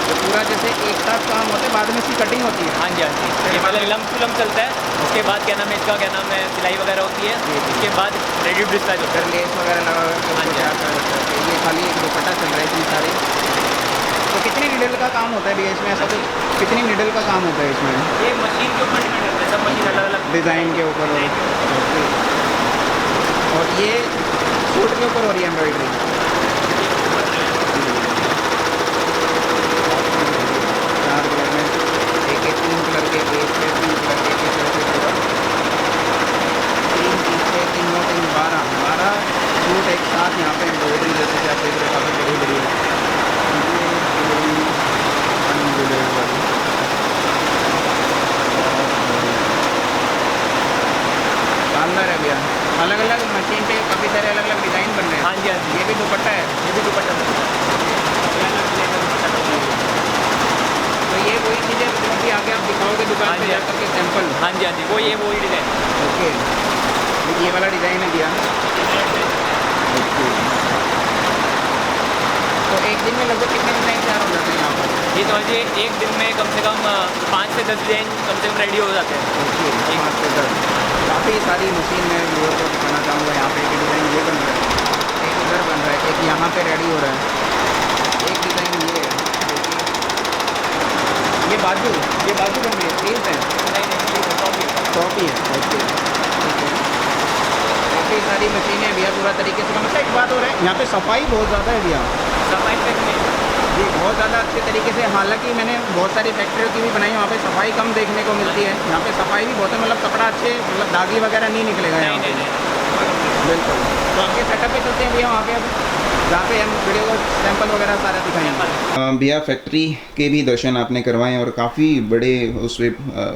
तो पूरा जैसे एक साथ काम होता है, बाद में इसकी कटिंग होती है? हाँ जी, हाँ जी। ये पहले लम्ब टू लम्ब चलता है, उसके बाद क्या नाम है इसका, क्या नाम है, सिलाई वगैरह होती है, उसके बाद रेडी टू डिस्पैच होता है, लेस वगैरह लगा करके। हाँ जी। ये खाली एक दुपट्टा चल रहा है इसमें सारे। तो कितनी नीडल का काम होता है भैया इसमें, ऐसा कुछ कितनी नीडल का काम होता है इसमें? ये मशीन के ऊपर डिपेंड करता है, सब मशीन अलग अलग डिज़ाइन के ऊपर। और ये सूट के ऊपर हो रही है एम्ब्रॉयडरी? चार कलर में, एक एक 3 कलर के, एक से 3 कलर के, इस तरह से पूरा 3 पीछे 3 9 3 12 सूट एक साथ यहाँ पे एम्ब्रॉयडरी, जैसे कि आप देख रहे हो काफ़ी बड़ी बड़ी है। शानदार है भैया। अलग अलग मशीन पे काफ़ी सारे अलग अलग डिज़ाइन बन रहे हैं। हाँ जी, हाँ जी। ये भी दुपट्टा है? ये भी दुपट्टा है। तो ये वही चीज़ें जो कि आगे आप दिखाओगे दुकान पे जाकर के सैंपल? हाँ जी, हाँ जी, वो ये वही डिज़ाइन। ओके, ये वाला डिज़ाइन है भैया। ओके, तो एक दिन में लगभग कितने डिज़ाइन तैयार हो जाते हैं यहाँ पर? ये समझिए एक दिन में कम से कम 5 से 10 डिज़ाइन कम से कम रेडी हो जाते हैं। ओके, 5 से 10। काफ़ी सारी मशीन है, लोगों को दिखाना चाहूँगा। यहाँ पे एक डिज़ाइन ये बन रहा है, एक इधर बन रहा है, एक यहाँ पे रेडी हो रहा है, एक डिज़ाइन ये है, ये बाजू बन रही है, प्लीज है, टॉप ही है। ओके, काफ़ी सारी मशीनें भैया, पूरा तरीके से। मतलब एक बात हो रहा है, यहाँ पे सफाई बहुत ज़्यादा है भैया। सफाई पे ये बहुत ज़्यादा अच्छे तरीके से, हालांकि मैंने बहुत सारी फैक्ट्रियों की भी बनाई, वहाँ पे सफाई कम देखने को मिलती है। यहाँ पे सफाई भी बहुत है, मतलब कपड़ा अच्छे, मतलब दागी वगैरह नहीं निकलेगा यहाँ पे। बिल्कुल। तो आपके सेटअप पे चलते हैं भैया वहाँ पे, अब जहाँ पे हम वीडियो को सैंपल वगैरह सारा दिखाएंगे। भैया फैक्ट्री के भी दर्शन आपने करवाए और काफ़ी बड़े उस पर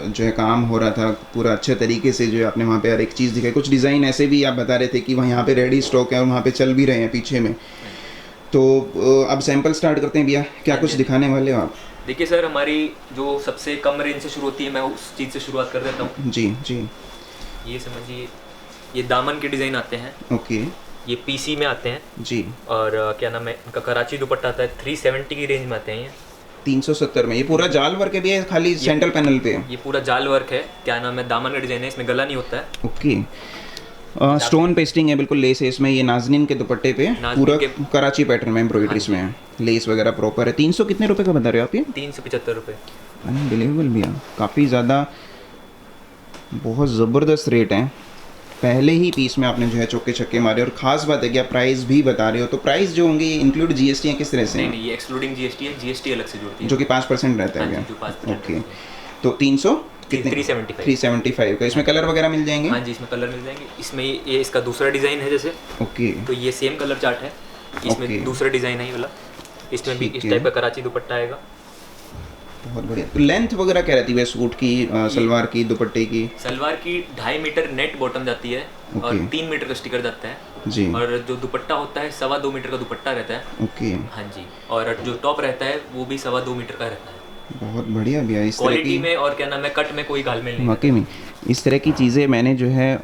जो है काम हो रहा था पूरा अच्छे तरीके से, जो है आपने वहाँ पे हर एक चीज़ दिखाई। कुछ डिज़ाइन ऐसे भी आप बता रहे थे कि वहाँ यहाँ पे रेडी स्टॉक है और वहाँ पे चल भी रहे हैं पीछे में। तो अब सैंपल स्टार्ट करते हैं भैया, क्या कुछ दिखाने वाले हो आप? देखिए सर, हमारी जो सबसे कम रेंज से शुरू होती है, मैं उस चीज़ से शुरुआत कर देता हूँ। जी जी। ये समझिए, ये दामन के डिज़ाइन आते हैं। ओके। ये पीसी में आते हैं जी। और क्या नाम है इनका, कराची दुपट्टा आता है, 370 की रेंज में आते हैं ये। 370 में ये पूरा जाल वर्क है भैया, खाली सेंट्रल पैनल पे? ये पूरा जाल वर्क है, क्या नाम है, दामन का डिज़ाइन है, इसमें गला नहीं होता है। ओके। स्टोन पेस्टिंग है, बिल्कुल लेस है इसमें। ये नाजनीन के दुपट्टे पे पूरा कराची पैटर्न में एम्ब्रॉयडरी इसमें है, लेस वगैरह प्रॉपर है। 300 कितने रुपए का बता रहे हो आप ये? 375 रुपये। अनबिलीवेबल भैया, काफ़ी ज़्यादा, बहुत ज़बरदस्त रेट है। पहले ही पीस में आपने जो है चौके छक्के मारे। और ख़ास बात है कि आप प्राइस भी बता रहे हो, तो प्राइस जो होंगे इंक्लूड जीएसटी है किस तरह से? नहीं, ये एक्सक्लूडिंग जीएसटी है, जीएसटी अलग से जुड़ती है, जो कि 5% रहता है। ओके, तो 300 कितने? 375 का। इसमें कलर वगैरह मिल जाएंगे? हाँ जी, इसमें कलर मिल जाएंगे। इसमें ये इसका दूसरा डिज़ाइन है जैसे। ओके। तो ये सेम कलर चार्ट है, इसमें दूसरा डिज़ाइन है ये वाला, इसमें भी इस टाइप का कराची दुपट्टा आएगा। बहुत बढ़िया। तो लेंथ वगैरह क्या रहती है सूट की, सलवार की, दुपट्टे की? सलवार की 2.5 मीटर नेट बॉटम जाती है और 3 मीटर का स्टिकर जाता है जी। और जो दुपट्टा होता है 2.25 मीटर का दुपट्टा रहता है। ओके। हाँ जी, और जो टॉप रहता है वो भी 2.25 मीटर का रहता है। बहुत बढ़िया भैया। इस तरह क्वालिटी की में और क्या नाम है, कट में कोई घालमेल नहीं। वाकई में इस तरह की चीज़ें मैंने जो है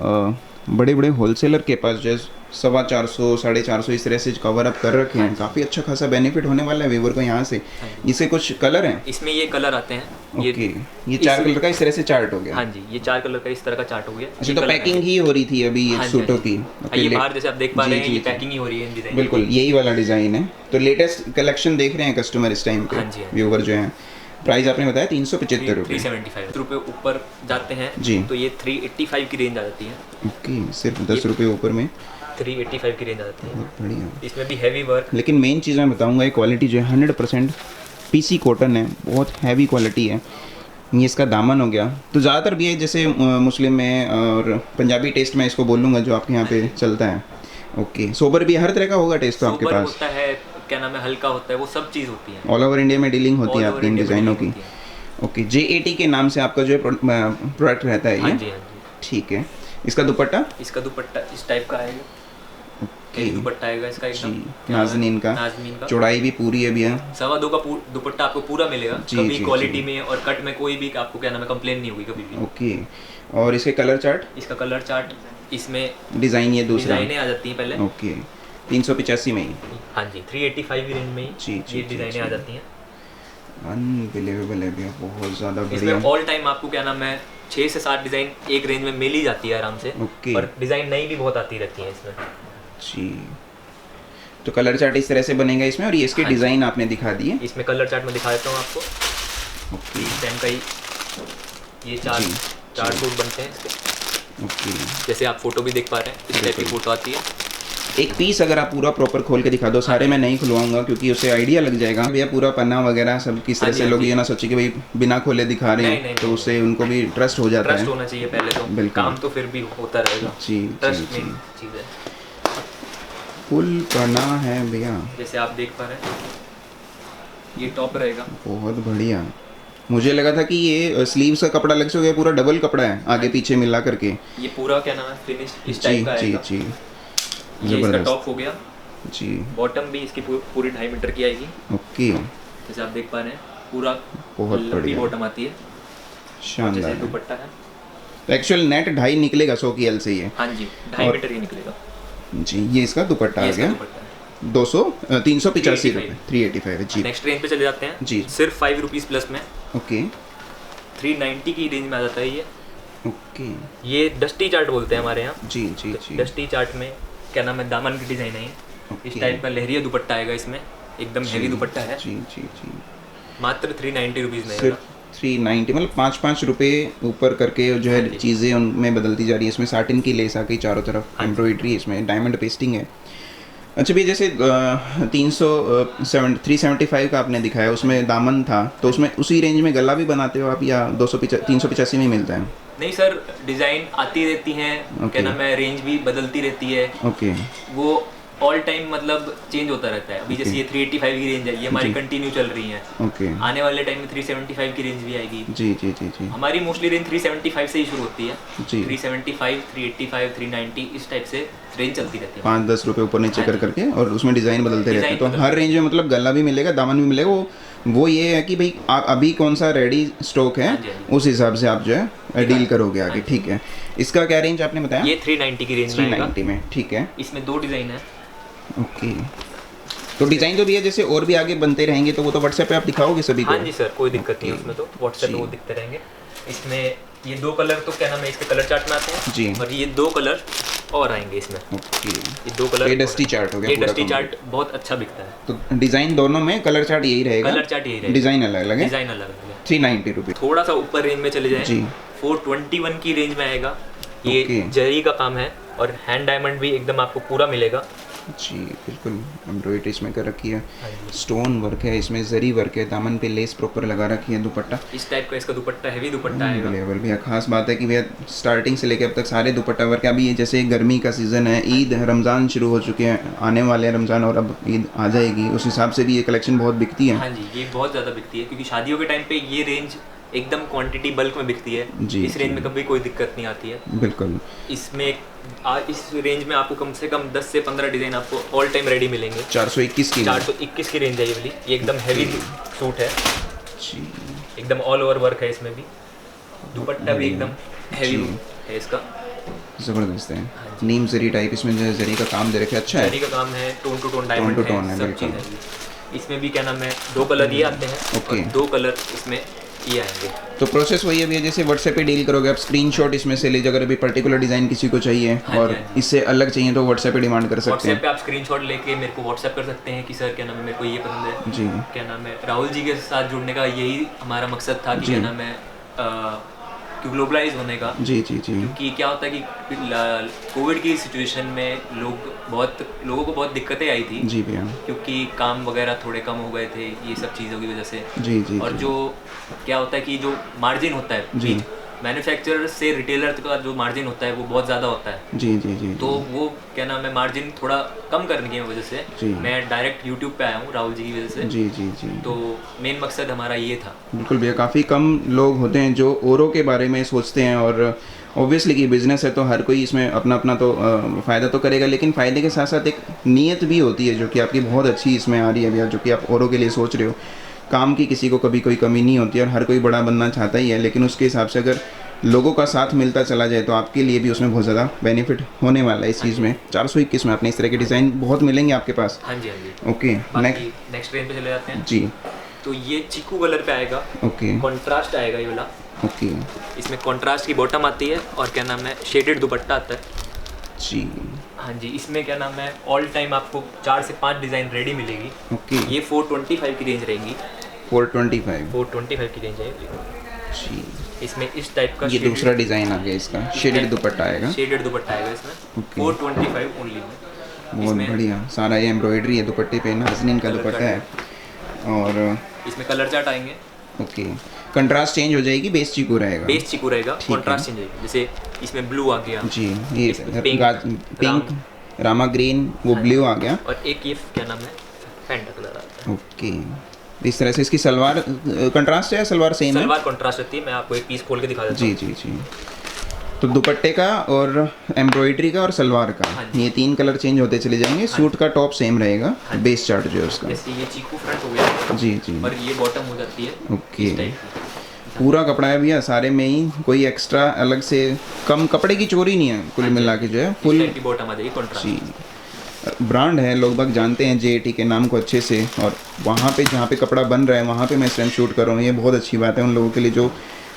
बड़े बड़े होलसेलर के पास जैसे 450, 450 इस तरह से कवर अप कर रखे हैं। काफ़ी अच्छा खासा बेनिफिट होने वाला है व्यूअर को यहाँ से। इसे कुछ कलर हैं इसमें, ये कलर आते हैं। ओके, ये 4 कलर का इस तरह से चार्ट हो गया। हाँ जी, ये 4 कलर का इस तरह का चार्ट हो गया। अच्छा, तो पैकिंग ही हो रही थी अभी ये सूटों की? ये बाहर जैसे आप देख पा रहे हैं, ये पैकिंग ही हो रही है डिजाइन। बिल्कुल यही वाला डिज़ाइन है। तो लेटेस्ट कलेक्शन देख रहे हैं कस्टमर इस टाइम पे, व्यूअर जो है। प्राइस आपने बताया 375 रुपये। 375 रुपये ऊपर जाते हैं जी, तो ये 385 की रेंज आ जाती है। ओके, सिर्फ 10 रुपये ऊपर में 385 की रेंज आ जाती है। बहुत बढ़िया। इसमें भी हैवी वर्क। लेकिन मेन चीज़ मैं बताऊंगा, ये क्वालिटी जो है 100% पीसी कॉटन है, बहुत हैवी क्वालिटी है। ये इसका दामन हो गया। तो ज़्यादातर भी है जैसे मुस्लिम में और पंजाबी टेस्ट में इसको बोलूँगा जो आपके यहाँ पे चलता है। ओके, सोबर भी हर तरह का होगा टेस्ट तो आपके पास? होता है, क्या नाम है, हल्का होता है, वो सब चीज़ होती है। ऑल ओवर इंडिया में डीलिंग होती है आपकी इन डिज़ाइनों की। ओके, JAT के नाम से आपका जो है प्रोडक्ट रहता है हाँ ये? जी, हाँ जी। ठीक है। इसका दुपट्टा? इसका दुपट्टा इस टाइप का आएगा। एक दुपट्टा आएगा इसका एकदम नाज़नीन का। चौड़ाई भी पूरी है भैया। 2.25 का दुपट्टा आपको पूरा मिलेगा। कभी क्वालिटी में और कट में कोई भी आपको क्या नाम है कंप्लेन नहीं होगी कभी भी। ओके, और इसके कलर चार्ट? इसका कलर चार्ट, इसमें डिज़ाइन ये दूसरा डिज़ाइनें आ जाती हैं पहले। ओके, 385 में ही? हाँ जी, 385 की रेंज में ही ये डिज़ाइनें आ जाती हैं। अनबिलीवेबल है भैया, बहुत ज़्यादा बढ़िया। इसमें ऑल टाइम आपको क्या नाम है 6 से 7 डिज़ाइन एक रेंज में मिल ही जाती है आराम से। ओके। और डिज़ाइन नई भी बहुत आती रहती है इसमें जी। तो कलर चार्ट इस तरह से बनेगा इसमें, और ये इसके डिज़ाइन आपने दिखा दिए। इसमें कलर चार्ट में दिखा देता हूँ आपको। ओके, इस टाइम का ही ये चार सूट बनते हैं इसके। ओके, जैसे आप फोटो भी देख पा रहे हैं, इस टाइप की फोटो आती है। एक पीस अगर आप पूरा प्रॉपर खोल के दिखा दो, सारे मैं नहीं खुलवाऊंगा क्योंकि उससे आइडिया लग जाएगा भैया पूरा पन्ना वगैरह सब किस तरह से लोग ये ना सोचे कि भाई बिना खोले दिखा रहे हैं, तो उससे उनको भी ट्रस्ट हो जाता है। ट्रस्ट होना चाहिए पहले तो, काम तो फिर भी होता रहेगा। जी, ट्रस्ट मेन चीज़ है। फुल पन्ना है भैया, जैसे आप देख पा रहे हैं ये टॉप रहेगा। बहुत बढ़िया। मुझे लगा था कि ये स्लीव्स का कपड़ा लग से गया, पूरा डबल कपड़ा है आगे पीछे मिला करके। ये पूरा क्या नाम है फिनिश इस टाइप का आएगा। जी, ये इसका टॉप हो गया जी। बॉटम भी इसकी पूरी 2.5 मीटर की आएगी। ओके, जैसे आप देख पा रहे हैं पूरा बहुत बढ़िया बॉटम आती है। शानदार। जैसे दुपट्टा है तो एक्चुअल नेट 2.5 निकलेगा 100 की एल से ये? हाँ जी, 2.5 मीटर ही निकलेगा जी। ये इसका दुपट्टा आ गया 385 रुपये, 385 जी। नेक्स्ट रेंज पे चले जाते हैं जी। सिर्फ 5 रुपीज़ प्लस में। ओके, 390 की रेंज में आ जाता है ये। ओके, ये डस्टी चार्ट बोलते हैं हमारे यहाँ। जी जी जी। डस्टी चार्ट में क्या नाम है दामन की डिज़ाइन है ये। इस टाइप का लहरिया दुपट्टा आएगा इसमें, एकदम हैवी दुपट्टा है। जी जी जी। मात्र 390 रुपीज़ में सिर्फ 390, मतलब 5-5 रुपये ऊपर करके जो है चीज़ें उनमें बदलती जा रही है। इसमें साटिन की लेस आ गई चारों तरफ, एम्ब्रॉयडरी, इसमें डायमंड पेस्टिंग है। अच्छा भैया, जैसे 375 का आपने दिखाया, उसमें दामन था, तो उसमें उसी रेंज में गला भी बनाते हो आप या 385 में मिलता है? नहीं सर, डिज़ाइन आती रहती हैं, क्या नाम है रेंज भी बदलती रहती है। ओके, वो ऑल टाइम मतलब चेंज होता रहता है। अभी जैसे ये 385 की रेंज है, ये हमारी कंटिन्यू चल रही है। ओके, आने वाले टाइम में 375 की रेंज भी आएगी। जी जी जी जी। हमारी मोस्टली रेंज 375 से ही शुरू होती है जी। 375, 385, 390 इस टाइप से रेंज चलती रहती है। 5-10 रुपये ऊपर नीचे कर करके, और उसमें डिज़ाइन बदलते रहते हैं। तो हर रेंज में मतलब गला भी मिलेगा, दामन भी मिलेगा। वो ये है कि भाई आप अभी कौन सा रेडी स्टॉक है उस हिसाब से आप जो है डील करोगे आगे। ठीक है, इसका क्या रेंज आपने बताया? ये 390 की रेंज में आएगा। 390 में, ठीक है। इसमें 2 डिज़ाइन है। ओके, तो डिज़ाइन जो भी है जैसे और भी आगे बनते रहेंगे तो वो तो व्हाट्सएप पे आप दिखाओगे सभी को? हाँ जी सर, कोई दिक्कत नहीं है उसमें, तो व्हाट्सएप पे वो दिखते रहेंगे। इसमें ये 2 कलर तो क्या नाम है इसके कलर चार्ट में आते हैं जी, और ये 2 कलर और आएंगे इसमें। ओके, ये 2 कलर, ये डस्टी चार्ट हो गया। ये डस्टी चार्ट बहुत अच्छा बिकता है। तो डिज़ाइन दोनों में कलर चार्ट यही रहेगा? कलर चार्ट यही रहेगा, डिज़ाइन अलग अलग है। डिज़ाइन अलग अलग है। 390 रुपये। थोड़ा सा ऊपर रेंज में चले जाएं जी, 421 की रेंज में आएगा। ये जरी का काम है और हैंड डायमंड भी एकदम आपको पूरा मिलेगा। जी बिल्कुल, एम्ब्रॉयडरी इसमें कर रखी है, स्टोन वर्क है, इसमें जरी वर्क है, दामन पे लेस प्रॉपर लगा रखी है। दुपट्टा इस टाइप का इसका दुपट्टा हैवी दुपट्टा आएगा। बिल्कुल भैया, खास बात है कि भैया स्टार्टिंग से लेकर अब तक सारे दुपट्टा वर्क है। अभी ये जैसे गर्मी का सीज़न है, ईद रमज़ान शुरू हो चुके हैं, आने वाले हैं रमज़ान और अब ईद आ जाएगी, उस हिसाब से भी ये कलेक्शन बहुत बिकती है। हाँ जी, ये बहुत ज़्यादा बिकती है क्योंकि शादियों के टाइम पे ये रेंज एकदम क्वांटिटी बल्क में बिकती है। जी, इस रेंज में कभी कोई दिक्कत नहीं आती है। बिल्कुल, इसमें इस रेंज में आपको कम से कम 10 से 15 डिज़ाइन आपको ऑल टाइम रेडी मिलेंगे। 421 की 421 की रेंज है ये वाली। ये एकदम हैवी सूट है जी, एकदम ऑल ओवर वर्क है इसमें भी। दुपट्टा भी एकदम हैवी है इसका, ज़बरदस्त है। नीम जरी टाइप इसमें जो है जरी का काम दे रखे, अच्छा है। जरी का काम है, टोन टू टोन डायमंड है, सब चीज़ है। इसमें भी क्या नाम है 2 कलर ये आते हैं और 2 कलर इसमें ये आएंगे। तो प्रोसेस वही है भैया, जैसे व्हाट्सएप पे डील करोगे आप, स्क्रीनशॉट इसमें से लीजिए। अगर अभी पर्टिकुलर डिज़ाइन किसी को चाहिए और इससे अलग चाहिए तो व्हाट्सएप पे डिमांड कर सकते हैं। व्हाट्सएप पे आप स्क्रीनशॉट लेके मेरे को व्हाट्सएप कर सकते हैं कि सर क्या नाम है मेरे को ये पसंद है जी। क्या नाम है राहुल जी के साथ जुड़ने का यही हमारा मकसद था कि क्या नाम है ग्लोबलाइज होने का। जी जी जी। क्योंकि क्या होता है कि कोविड की सिचुएशन में लोगों को बहुत दिक्कतें आई थी जी भैया, क्योंकि काम वगैरह थोड़े कम हो गए थे ये सब चीज़ों की वजह से। जी जी और जी। जो क्या होता है कि जो मार्जिन होता है जी मैन्युफैक्चरर से रिटेलर का जो मार्जिन होता है वो बहुत ज़्यादा होता है। जी जी जी। तो वो क्या नाम है मार्जिन थोड़ा कम करने की वजह से मैं डायरेक्ट यूट्यूब पे आया हूँ राहुल जी की वजह से। जी जी जी। तो मेन मकसद हमारा ये था। बिल्कुल भैया, काफ़ी कम लोग होते हैं जो औरों के बारे में सोचते हैं, और ऑब्वियसली कि बिज़नेस है तो हर कोई इसमें अपना अपना तो फ़ायदा तो करेगा, लेकिन फ़ायदे के साथ साथ एक नीयत भी होती है जो कि आपकी बहुत अच्छी इसमें आ रही है भैया, जो कि आप औरों के लिए सोच रहे हो। काम की किसी को कभी कोई कमी नहीं होती है और हर कोई बड़ा बनना चाहता ही है, लेकिन उसके हिसाब से अगर लोगों का साथ मिलता चला जाए तो आपके लिए भी उसमें बहुत ज़्यादा बेनिफिट होने वाला है इस चीज़ में। 421 में अपने इस तरह के डिज़ाइन बहुत मिलेंगे आपके पास। हाँ जी हाँ जी। ओके, नेक्स्ट रेंज पे चले जाते हैं जी। तो ये चीकू कलर पे आएगा। ओके, कॉन्ट्रास्ट आएगा ये वाला। ओके, इसमें कॉन्ट्रास्ट की बॉटम आती है और क्या नाम है शेडेड दुपट्टा आता है जी। हाँ जी। इसमें क्या नाम है ऑल टाइम आपको 4 से 5 डिज़ाइन रेडी मिलेगी। ओके, ये 425 की रेंज रहेगी। 425 की रेंज रहेगी जी। इसमें इस टाइप का ये दूसरा डिज़ाइन आ गया इसका, शेडेड दुपट्टा आएगा। शेडेड दुपट्टा आएगा इसमें। ओके। 425 ओनली में। बहुत बढ़िया, सारा ये एम्ब्रॉयडरी है दुपट्टे पे, नाज़नीन का दुपट्टा है। और इसमें कलर चार्ट आएंगे। ओके, कंट्रास्ट चेंज हो जाएगी, बेस चीकू रहेगा। बेस चीकू रहेगा, कंट्रास्ट चेंज होगा। जैसे इसमें ब्लू आ गया जी, ये पिंक, रामा ग्रीन, वो ब्लू आ गया, और एक ये क्या नाम है फैंटा कलर आता है। ओके, इस तरह से इसकी सलवार कंट्रास्ट है, सलवार सेम है? सलवार कंट्रास्ट रहती है। मैं आपको एक पीस खोल के दिखा देता हूँ। जी जी जी। तो दुपट्टे का और एम्ब्रॉयडरी का और सलवार का, ये 3 कलर चेंज होते चले जाएंगे। सूट का टॉप सेम रहेगा, बेस चार्ट जो है उसका। जैसे ये चीकू फ्रंट हो गया जी जी। और ये बॉटम हो जाती है। ओके, पूरा कपड़ा है भैया, सारे में ही कोई एक्स्ट्रा अलग से कम कपड़े की चोरी नहीं है, कुल मिला के जो है फुल की बॉटम आ जाएगी कंट्रास्ट। जी, ब्रांड है, लोग बाग जानते हैं JAT के नाम को अच्छे से, और वहाँ पे जहाँ पे कपड़ा बन रहा है वहाँ पे मैं इस टाइम शूट कर रहा हूँ। ये बहुत अच्छी बात है उन लोगों के लिए जो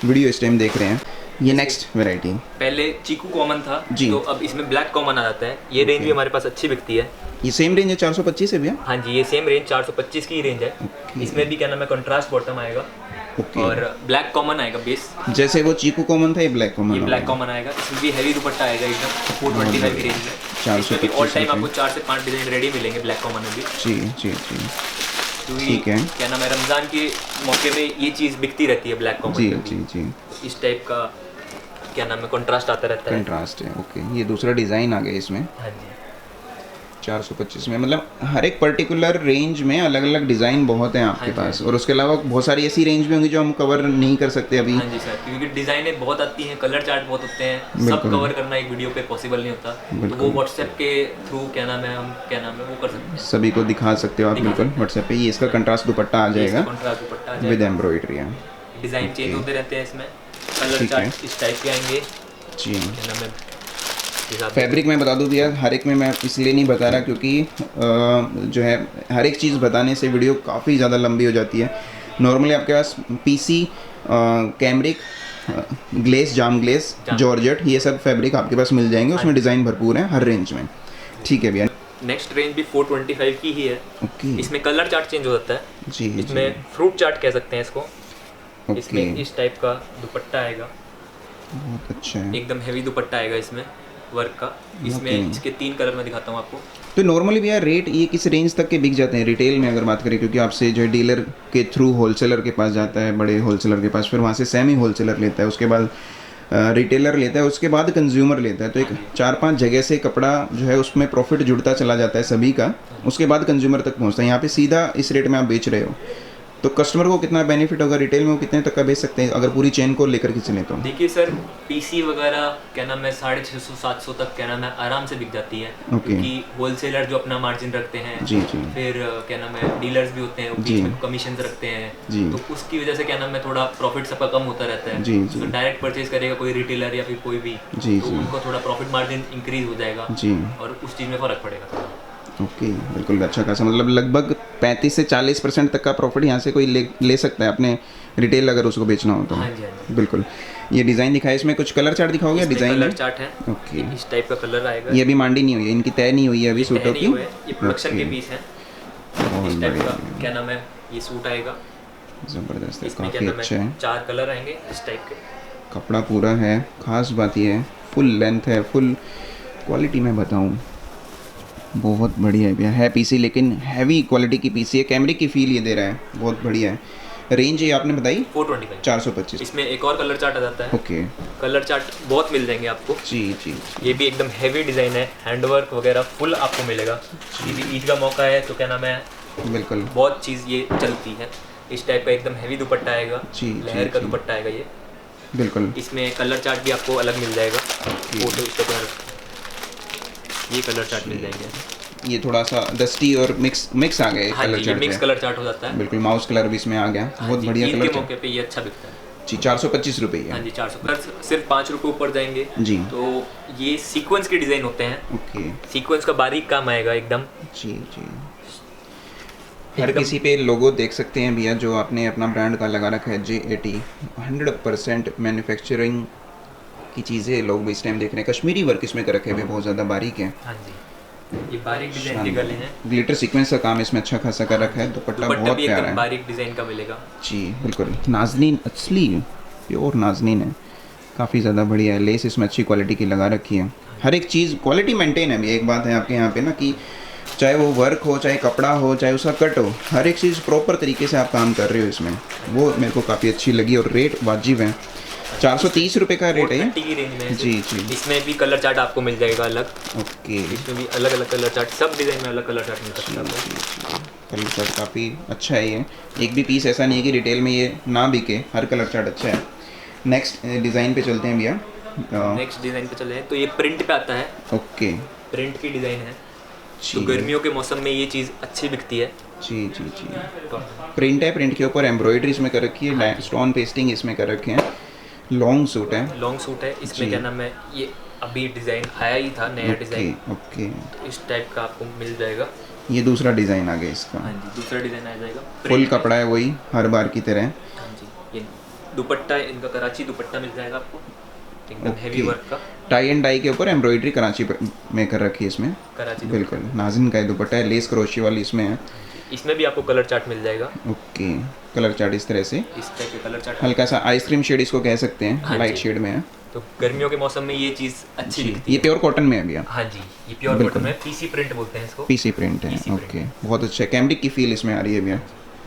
वीडियो इस टाइम देख रहे हैं। ये नेक्स्ट वैरायटी, पहले चीकू कॉमन था जी, तो अब इसमें ब्लैक कॉमन आ जाता है। ये रेंज भी हमारे पास अच्छी बिकती है। ये सेम रेंज है 425 है भैया? हाँ जी, ये सेम रेंज 425 की रेंज है। इसमें भी क्या नाम है कंट्रास्ट बॉटम आएगा और ब्लैक कॉमन आएगा बेस। जैसे वो चीकू कॉमन था, ये ब्लैक कॉमन, ये ब्लैक कॉमन आएगा। इसमें भी हैवी दुपट्टा आएगा एकदम 425 की रेंज में। 425 ऑल टाइम आपको 4 से 5 डिजाइन रेडी मिलेंगे ब्लैक कॉमन में भी। जी जी जी, ठीक है। क्या नाम है रमजान के मौके पे ये चीज़ बिकती रहती है ब्लैक कॉमन। जी जी जी, इस टाइप का क्या नाम है कंट्रास्ट आता रहता है। कंट्रास्ट है। ओके, ये दूसरा डिज़ाइन आ गया इसमें। हाँ जी, 425 में, मतलब हर एक पर्टिकुलर रेंज में अलग अलग डिज़ाइन बहुत हैं आपके पास, और उसके अलावा बहुत सारी ऐसी रेंज भी होंगी जो हम कवर नहीं कर सकते अभी। हाँ जी सर, क्योंकि डिज़ाइनें बहुत आती हैं, कलर चार्ट बहुत होते हैं, सब कवर करना एक वीडियो पे पॉसिबल नहीं होता। तो वो व्हाट्सएप के थ्रू क्या नाम है हम क्या नाम है वो कर सकते हैं, सभी को दिखा सकते हो आप बिल्कुल व्हाट्सएप पे। ये इसका कंट्रास्ट दुपट्टा आ जाएगा कंट्रास्ट दुपट्टा विद एम्ब्रॉयडरी है। डिज़ाइन चेंज होते रहते हैं इसमें, कलर चार्ट इस टाइप के आएंगे। जी, क्या नाम है फैब्रिक मैं बता दूं भैया, हर एक में मैं इसलिए नहीं बता रहा क्योंकि जो है हर एक चीज़ बताने से वीडियो काफ़ी ज़्यादा लंबी हो जाती है। नॉर्मली आपके पास PC, कैमरिक, ग्लेस, जाम ग्लेस, जॉर्जेट, ये सब फैब्रिक आपके पास मिल जाएंगे। उसमें डिज़ाइन भरपूर है हर रेंज में। ठीक है भैया, नेक्स्ट रेंज भी 425 की ही है। ओके, इसमें कलर चार्ट चेंज हो जाता है। जी, इसमें फ्रूट चार्ट कह सकते हैं इसको। ओके, इसमें इस टाइप का दुपट्टा आएगा, बहुत अच्छा है, एकदम हेवी दुपट्टा आएगा इसमें वर्क का। इसमें इसके 3 कलर मैं दिखाता हूँ आपको। तो नॉर्मली भैया रेट ये किस रेंज तक के बिक जाते हैं रिटेल में अगर बात करें? क्योंकि आपसे जो है डीलर के थ्रू होलसेलर के पास जाता है, बड़े होलसेलर के पास, फिर वहाँ से सेमी होलसेलर लेता है, उसके बाद रिटेलर लेता है, उसके बाद कंज्यूमर लेता है। तो एक 4-5 जगह से कपड़ा जो है उसमें प्रॉफिट जुड़ता चला जाता है सभी का, उसके बाद कंज्यूमर तक पहुँचता है। यहाँ पे सीधा इस रेट में आप बेच रहे हो तो कस्टमर को कितना बेनिफिट होगा? रिटेल में वो कितने तक का बेच सकते हैं अगर पूरी चेन को लेकर के चलें तो? देखिए सर, PC वगैरह क्या नाम है 650-700 तक क्या नाम है आराम से बिक जाती है। क्योंकि होलसेलर जो अपना मार्जिन रखते हैं, जी जी, फिर क्या नाम है डीलर्स भी होते हैं, बीच में कमीशन रखते हैं, तो उसकी वजह से क्या नाम है थोड़ा प्रॉफिट सबका कम होता रहता है। तो डायरेक्ट परचेज करेगा कोई रिटेलर या फिर कोई भी, तो उनको थोड़ा प्रॉफिट मार्जिन इंक्रीज हो जाएगा और उस चीज़ में फ़र्क पड़ेगा। ओके, बिल्कुल अच्छा खासा, मतलब लगभग 35 से 40% तक का प्रॉफिट यहाँ से कोई ले सकता है अपने रिटेल अगर उसको बेचना हो तो। हाँ जी, हाँ जी। बिल्कुल। ये डिज़ाइन दिखाया, इसमें कुछ कलर चार्ट दिखाओगे? डिज़ाइन कलर चार्ट है, ओके, इस टाइप का कलर आएगा। ये अभी मांडी नहीं हुई है, इनकी तय नहीं हुई है अभी सूटों की, ये प्रोडक्शन के पीस हैं। इस टाइप का क्या नाम है ये सूट आएगा, ज़बरदस्त है, इसमें क्या काफ़ी नाम अच्छा है है, 4 कलर आएंगे इस टाइप के। कपड़ा पूरा है, खास बात ये है फुल लेंथ है, फुल क्वालिटी में बताऊँ बहुत बढ़िया है भैया। है PC लेकिन हैवी क्वालिटी की PC है, कैमरे की फील ये दे रहा है, बहुत बढ़िया है। रेंज ये आपने बताई 425। 425। इसमें एक और कलर चार्ट आ जाता है। ओके, कलर चार्ट बहुत मिल जाएंगे आपको। जी जी। ये भी एकदम हैवी डिज़ाइन है, हैंडवर्क वगैरह फुल आपको मिलेगा। ये भी ईद का मौका है तो क्या नाम है, बिल्कुल बहुत चीज़ ये चलती है। इस टाइप का एकदम हैवी दुपट्टा आएगा, जी, लहर का जी। दुपट्टा आएगा ये। बिल्कुल। इसमें कलर चार्ट भी आपको अलग मिल जाएगा। फोटो इसका कलर, ये कलर चार्ट मिल जाएंगे। ये थोड़ा सा डस्टी और मिक्स आ गया हाँ कलर जी, ये चार्ट मिक्स पे। कलर चार्ट हो जाता है। बिल्कुल, माउस कलर भी इसमें आ गया, हाँ बहुत जी, बढ़िया ईद कलर के चार्ट। मौके पे ये अच्छा बिकता है। जी, 425 रुपये हाँ है। जी, 400 सिर्फ 5 रुपये ऊपर जाएंगे जी। तो ये सीक्वेंस के डिज़ाइन होते हैं। ओके, सीक्वेंस का बारीक काम आएगा एकदम। जी जी। हर किसी पे लोगो देख सकते हैं भैया, जो आपने अपना ब्रांड का लगा रखा है J80। 100% मैन्युफैक्चरिंग की चीज़ें लोग इस टाइम देख रहे हैं। कश्मीरी वर्क इसमें कर रखे हैं, बहुत ज़्यादा बारीक है। हाँ जी, ये बारीक डिज़ाइन के गले हैं। ग्लिटर सीक्वेंस का काम इसमें अच्छा खासा कर रखा है। दुपट्टा बहुत भी प्यारा एकदम है बारीक डिज़ाइन का मिलेगा। जी, बिल्कुल नाजनीन, असली प्योर नाजनीन है, काफ़ी ज़्यादा बढ़िया है। लेस इसमें अच्छी क्वालिटी की लगा रखी है, हर एक चीज़ क्वालिटी मेंटेन है। एक बात है आपके यहाँ पे ना कि चाहे वो वर्क हो, चाहे कपड़ा हो, चाहे उसका कट हो, हर एक चीज़ प्रॉपर तरीके से आप काम कर रहे हो इसमें, वो मेरे को काफ़ी अच्छी लगी। और रेट वाजिब है, 430 रुपये का रेट है 430 की रेंज में है। जी जी। इसमें भी कलर चार्ट आपको मिल जाएगा अलग। ओके, इसमें भी अलग अलग कलर चार्ट, सब डिज़ाइन में अलग कलर चार्ट मिल सकता है आपको। कलर चार्ट काफ़ी अच्छा है ये, एक भी पीस ऐसा नहीं है कि रिटेल में ये ना बिके, हर कलर चार्ट अच्छा है। नेक्स्ट डिज़ाइन पे चलते हैं भैया। नेक्स्ट डिज़ाइन पे चले हैं तो ये प्रिंट पे आता है। ओके, प्रिंट की डिज़ाइन है तो जी गर्मियों के मौसम में ये चीज़ अच्छी बिकती है। जी जी जी। प्रिंट है, प्रिंट के ऊपर एम्ब्रॉयडरी इसमें कर रखी है, स्टोन पेस्टिंग इसमें कर रखे हैं। लॉन्ग सूट है, लॉन्ग सूट है। इसमें जी। क्या नाम है, ये अभी डिज़ाइन आया ही था, नया ओके डिज़ाइन, ओके। तो इस टाइप का आपको मिल जाएगा। ये दूसरा डिज़ाइन आ गया इसका, हाँ जी, दूसरा डिज़ाइन आ जाएगा। फुल print कपड़ा है वही हर बार की तरह। हाँ जी, ये दुपट्टा है इनका, कराची दुपट्टा मिल जाएगा आपको, एकदम हैवी वर्क का। टाई एंड डाई के ऊपर एम्ब्रॉयडरी कराची में कर रखी है इसमें, कराची बिल्कुल नाज़िन का ये दुपट्टा है, लेस क्रोशी वाली इसमें है। इसमें भी आपको कलर चार्ट मिल जाएगा। ओके, कलर चार्ट इस तरह से, इस टाइप के कलर चार्ट। हल्का सा आइसक्रीम शेड इसको कह सकते हैं, हाँ लाइट जी। शेड में है। तो गर्मियों के मौसम में ये चीज़ अच्छी जी, दिखती ये है। प्योर कॉटन में है भैया, हाँ जी, ये प्योर बिल्कुल। कॉटन में पीसी प्रिंट बोलते हैं इसको। पीसी प्रिंट है। PC print। ओके, बहुत अच्छा, कैमरिक की फील इसमें आ रही है भैया,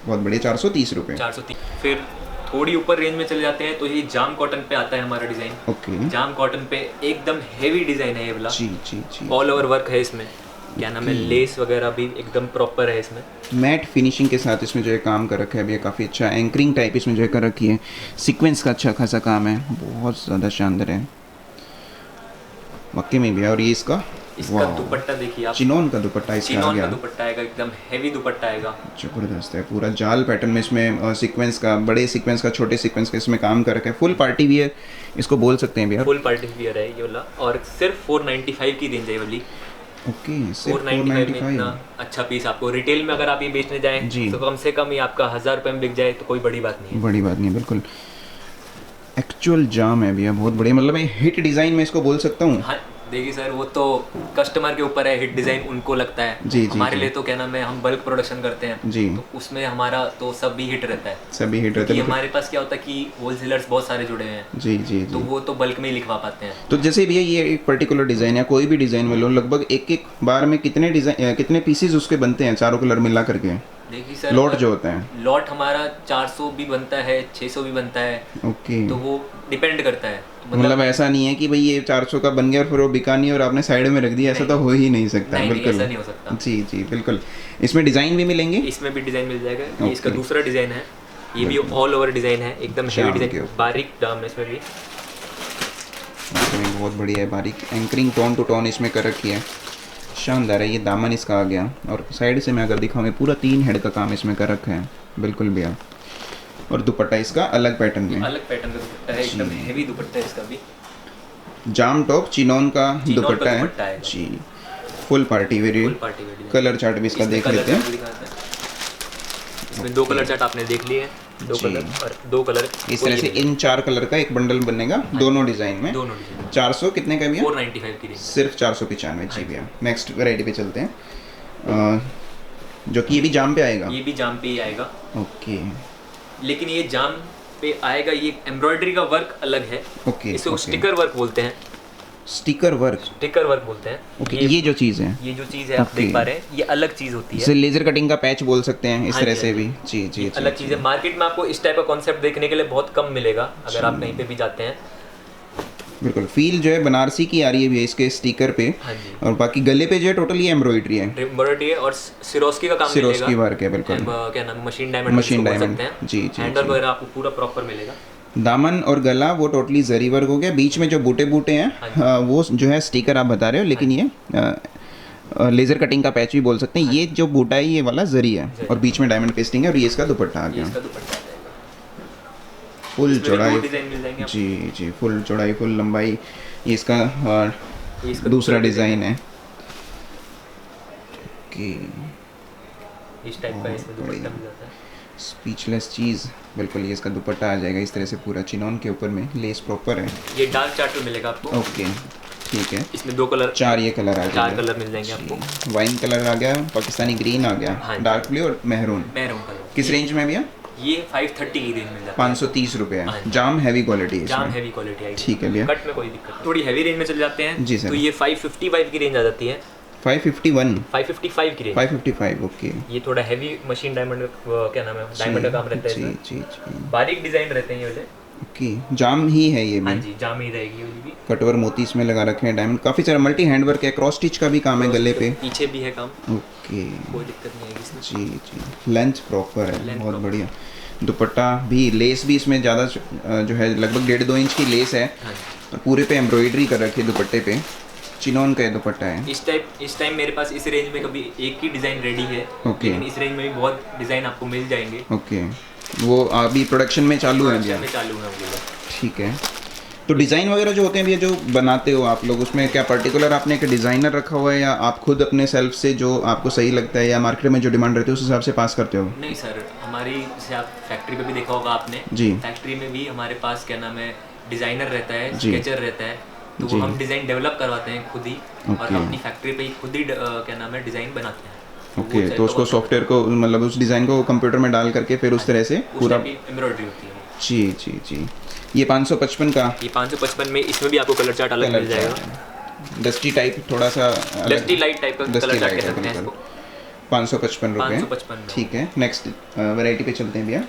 बहुत बढ़िया। 430 रुपये। 430। फिर थोड़ी ऊपर रेंज में चले जाते हैं तो ये जाम कॉटन पे आता है हमारा डिज़ाइन। ओके, जाम कॉटन पे एकदम हेवी डिज़ाइन है ये वाला, जी जी जी। ऑल ओवर वर्क है इसमें। क्या नाम है, लेस वगैरह भी एकदम प्रॉपर है इसमें। मैट फिनिशिंग के साथ इसमें जो है काम कर रखा है भैया, काफ़ी अच्छा एंकरिंग टाइप इसमें जो है कर रखी है। सीक्वेंस का अच्छा खासा काम है, बहुत ज़्यादा शानदार है वाकई में भैया। और ये इसका दुपट्टा देखिए आप, चिनोन का दुपट्टा इसका आ चिनोन का गया, दुपट्टा आएगा, एकदम हेवी दुपट्टा आएगा। जबरदस्त है। पूरा जाल पैटर्न में इसमें सीक्वेंस का, बड़े सीक्वेंस का, छोटे सीक्वेंस का इसमें काम कर रखा है। फुल पार्टी वियर इसको बोल सकते हैं भैया। फुल पार्टी वियर है ये वाला, और सिर्फ 495 की रेंज है ये वाली। ओके, सिर्फ 495 में 495। इतना अच्छा पीस आपको रिटेल में अगर आप ये बेचने जाएं जी। तो कम से कम ये आपका 1000 रुपये में बिक जाए तो कोई बड़ी बात नहीं है। बड़ी बात नहीं, बिल्कुल एक्चुअल जाम है भैया, बहुत बढ़िया। मतलब मैं हिट डिज़ाइन में इसको बोल सकता हूँ। हाँ देखिए सर, वो तो कस्टमर के ऊपर है, हिट डिज़ाइन उनको लगता है। जी, जी, हमारे जी। लिए तो क्या नाम है, हम बल्क प्रोडक्शन करते हैं जी, तो उसमें हमारा तो सब भी हिट रहता है। सभी हिट रहते कि हैं। हमारे पास क्या होता है कि होलसेलर्स बहुत सारे जुड़े हुए हैं, जी जी तो जी। वो तो बल्क में ही लिखवा पाते हैं। तो जैसे भैया ये एक पर्टिकुलर डिज़ाइन है, कोई भी डिज़ाइन में लो, लगभग एक एक बार में कितने डिज़ाइन, कितने पीसेज उसके बनते हैं चारों कलर मिला करके? देखिए सर, लॉट जो होता है, लॉट हमारा 400 भी बनता है, 600 भी बनता है, ओके। तो वो डिपेंड करता है। मतलब ऐसा नहीं है कि भाई ये 400 का बन गया और फिर वो बिका नहीं और आपने साइड में रख दिया, ऐसा तो हो ही नहीं सकता। नहीं, बिल्कुल ऐसा नहीं हो सकता। जी जी, बिल्कुल। इसमें डिज़ाइन भी मिलेंगे? इसमें भी डिज़ाइन मिल जाएगा। Okay. ये इसका दूसरा डिज़ाइन है, ये भी ऑल ओवर डिज़ाइन है, एकदम जाम हेवी के डिज़ाइन, ऊपर। बारीक दाम है इसमें भी। इसमें बहुत बढ़िया है, बारीक एंकरिंग टोन टू टोन इसमें कर रखी है, शानदार है। ये दामन इसका आ गया, और साइड से मैं अगर दिखाऊँ, पूरा 3 हेड का काम इसमें कर रखा है, बिल्कुल भैया। और दुपट्टा इसका अलग पैटर्न में, अलग पैटर्न का दुपट्टा है, एकदम हेवी दुपट्टा है इसका भी। जाम टॉप चिनोन का दुपट्टा है दुपट्टा है जी, full party full wear. Party wear. Colour chart भी इसका इसमें देख कलर लेते हैं। चार्ट दिखाते हैं। इसमें 2 कलर चार्ट आपने देख लिए हैं, 2 जी। कलर और 2 कलर इस तरह से इन 4 कलर का एक बंडल बनेगा दोनों डिज़ाइन में। दोनों डिज़ाइन 400 कितने का भैया? 495 की रेंज। सिर्फ 495 जी भैया। नेक्स्ट वैरायटी पे चलते हैं, जो कि ये भी जाम पे आएगा। ये भी जाम पे ही आएगा, ओके लेकिन ये जाम पे आएगा, ये एम्ब्रॉयडरी का वर्क अलग है, ओके इसको ओके। स्टिकर वर्क बोलते हैं। स्टिकर वर्क बोलते हैं। ओके, ये जो चीज़ है, ये जो चीज़ है आप देख पा रहे हैं, ये अलग चीज़ होती है। जैसे लेज़र कटिंग का पैच बोल सकते हैं इस तरह से भी। जी जी, अलग चीज़ है। मार्केट में आपको इस टाइप का कॉन्सेप्ट देखने के लिए बहुत कम मिलेगा अगर आप कहीं पे भी जाते हैं। बिल्कुल, फील जो है बनारसी की आ रही है भी इसके स्टिकर पे। और बाकी गले पे जो है टोटली एम्ब्रॉयडरी है और सिरोस्की का काम मिलेगा। सिरोस्की वर्क है बिल्कुल। क्या नाम है, मशीन डायमंड जी जी। हैंडल वगैरह आपको पूरा प्रॉपर मिलेगा। दामन और गला वो टोटली जरी वर्क हो गया। बीच में जो बूटे हैं वो जो है स्टिकर आप बता रहे हो, लेकिन ये लेज़र कटिंग का पैच भी बोल सकते हैं। ये जो बूटा है ये वाला जरी है और बीच में डायमंड पेस्टिंग है। और ये इसका दुपट्टा आ गया, फुल चौड़ाई। जी जी, फुल चौड़ाई फुल लंबाई। ये इसका दूसरा डिज़ाइन है। ओके, इस टाइप का इसमें दुपट्टा मिल जाता है। स्पीचलेस चीज़ बिल्कुल। ये इसका दुपट्टा आ जाएगा इस तरह से पूरा चिनॉन के ऊपर में, लेस प्रॉपर है। ये डार्क चार्ट में मिलेगा आपको। ओके ठीक है। इसमें 2 कलर, 4 ये कलर आ जाएंगे, 4 कलर मिल जाएंगे आपको। वाइन कलर आ गया, पाकिस्तानी ग्रीन आ गया, डार्क ब्लू और मेहरून कलर। किस रेंज में भैया? ये 530 की रेंज मिल जाता है। 530 रुपये। जाम हैवी क्वालिटी है, जाम हैवी क्वालिटी है। ठीक है भैया, कट में कोई दिक्कत नहीं। थोड़ी हैवी रेंज में चल जाते हैं जी सर। तो ये 555 की रेंज आ जाती है। 555 की रेंज। 555 ओके। ये थोड़ा हैवी मशीन डायमंड, क्या नाम है, डायमंड का काम रहता है इसमें। जी जी, बारीक डिजाइन रहते हैं ये वाले। ओके, जाम ही है ये भी। हाँ जी, जाम ही रहेगी ये भी। कटवर मोती इसमें लगा रखे हैं, डायमंड काफ़ी सारा मल्टी हैंड वर्क है, क्रॉस स्टिच का भी काम है गले पे, पीछे भी है काम। ओके, कोई दिक्कत नहीं है इसमें। जी जी, लेंथ प्रॉपर है, बहुत बढ़िया। दुपट्टा भी, लेस भी इसमें ज़्यादा जो है लगभग 1.5-2 इंच की लेस है। और पूरे पे एम्ब्रॉयडरी कर रखी है दुपट्टे पे, चिनॉन का दुपट्टा है। इस टाइम मेरे पास इस रेंज में कभी एक ही डिज़ाइन रेडी है, ओके। लेकिन इस रेंज में भी बहुत डिज़ाइन आपको मिल जाएंगे। ओके, वो अभी प्रोडक्शन में चालू है भैया? चालू है वो। ठीक है। तो डिज़ाइन वगैरह जो होते हैं भैया, जो बनाते हो आप लोग, उसमें क्या पर्टिकुलर आपने एक डिज़ाइनर रखा हुआ है या आप खुद अपने सेल्फ से जो आपको सही लगता है या मार्केट में जो डिमांड रहती है उस हिसाब से पास करते हो? नहीं सर, हमारी जैसे आप फैक्ट्री पे भी देखा होगा आपने जी, फैक्ट्री में भी हमारे पास क्या नाम है, डिज़ाइनर रहता है, स्केचर रहता है, तो वो हम डिज़ाइन डेवलप करवाते हैं खुद ही, और हम अपनी फैक्ट्री पे ही खुद ही क्या नाम है डिज़ाइन बनाते हैं। ओके, तो उसको सॉफ्टवेयर को मतलब उस डिज़ाइन को कंप्यूटर में डाल करके फिर उस तरह से पूरा एम्ब्रॉयडरी होती है। जी जी जी। ये 555 का, ये 555 में इसमें भी आपको कलर चार्ट अलग मिल जाएगा। डस्टी टाइप, थोड़ा सा डस्टी लाइट टाइप का कलर चार्ट कह सकते हैं इसको। 555 रुपये। 555 ठीक है। नेक्स्ट वैरायटी पे चलते हैं भैया।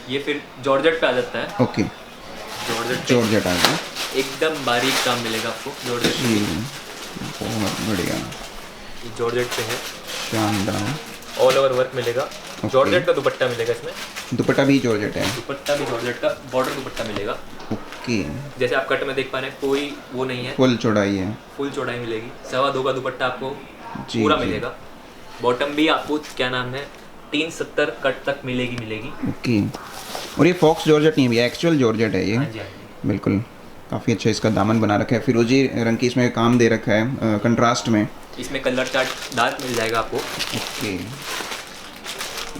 ये फिर जॉर्जेट पे आ जाता है। ओके, जॉर्जेट आ गया, एकदम बारीक काम मिलेगा आपको जॉर्जेट जी, बहुत बढ़िया। ये जॉर्जेट पे है, शानदार, ऑल ओवर वर्क मिलेगा। जॉर्जेट का दुपट्टा मिलेगा इसमें। दुपट्टा भी जॉर्जेट है? दुपट्टा भी जॉर्जेट का, बॉर्डर दुपट्टा मिलेगा। ओके, जैसे आप कट में देख पा रहे हैं, कोई वो नहीं है, फुल चौड़ाई है, फुल चौड़ाई मिलेगी। 2.25 का दुपट्टा आपको जी, पूरा जी। मिलेगा। बॉटम भी आपको क्या नाम है 370 कट तक मिलेगी। ओके, और ये फॉक्स जॉर्जेट नहीं है भैया, एक्चुअल जॉर्जेट है ये? हाँ जी, हाँ जी। बिल्कुल, काफ़ी अच्छा इसका दामन बना रखा है, फिरोजी रंग की इसमें काम दे रखा है कंट्रास्ट में। इसमें कलर चार्ट डार्क मिल जाएगा आपको। ओके,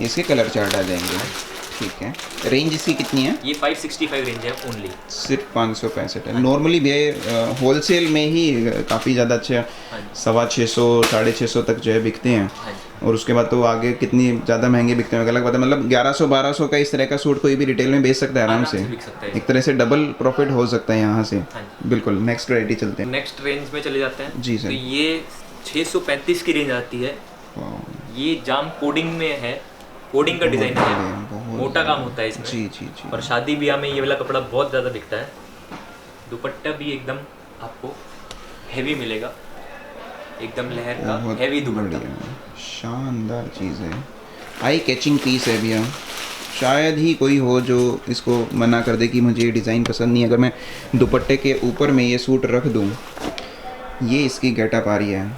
इसके कलर चार्ट आ जाएंगे, ठीक है। रेंज इसकी कितनी है? ये 565 रेंज है ओनली, सिर्फ 565 है। नॉर्मली भैया होलसेल में ही काफ़ी ज़्यादा अच्छे 650 650 तक जो है बिकते हैं, और उसके बाद तो आगे कितनी ज़्यादा महंगे बिकते हैं अलग बात है। मतलब 1100-1200 का इस तरह का सूट कोई भी रिटेल में बेच सकता है आराम से, बिक सकता है। एक तरह से डबल प्रॉफिट हो सकता है यहाँ से। बिल्कुल, नेक्स्ट वैरायटी चलते हैं। नेक्स्ट रेंज में चले जाते हैं जी सर। तो ये 635 की रेंज आती है। ये जाम कोडिंग में है, कोडिंग का डिज़ाइन है, मोटा काम होता है इसमें। जी जी जी। और शादी ब्याह में ये वाला कपड़ा बहुत ज़्यादा बिकता है। दुपट्टा भी एकदम आपको हैवी मिलेगा, एकदम लहर का हैवी दुपट्टा, शानदार चीज़ है, आई कैचिंग पीस है भैया। शायद ही कोई हो जो इसको मना कर दे कि मुझे ये डिज़ाइन पसंद नहीं है। अगर मैं दुपट्टे के ऊपर में ये सूट रख दूँ, ये इसकी गेटअप आ रही है,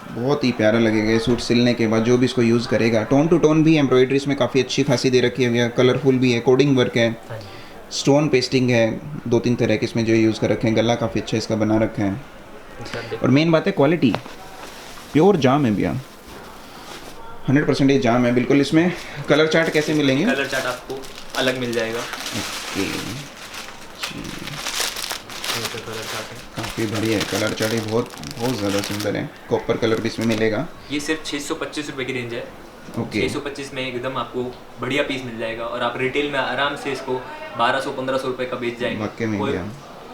बहुत ही प्यारा लगेगा ये सूट सिलने के बाद। जो भी इसको यूज़ करेगा, टोन टू टोन भी एम्ब्रॉयडरी इसमें काफ़ी अच्छी खासी दे रखी है भैया, कलरफुल भी है, कोडिंग वर्क है, स्टोन पेस्टिंग है, 2-3 तरह के इसमें जो यूज़ कर रखे हैं। गला काफ़ी अच्छा इसका बना रखा है, और मेन बात है क्वालिटी, प्योर जाम है भैया, 100% ये जाम है बिल्कुल। इसमें कलर चार्ट कैसे मिलेंगे? कलर चार्ट आपको अलग मिल जाएगा। ओके, कलर चार्ट है, काफ़ी बढ़िया है कलर चार्ट, ये बहुत ज़्यादा सुंदर है। कॉपर कलर भी इसमें मिलेगा। ये सिर्फ 625 रुपये की रेंज है। ओके, 625 में एकदम आपको बढ़िया पीस मिल जाएगा, और आप रिटेल में आराम से इसको 1200-1500 रुपये का बेच जाएंगे। वाकई में कोई भैया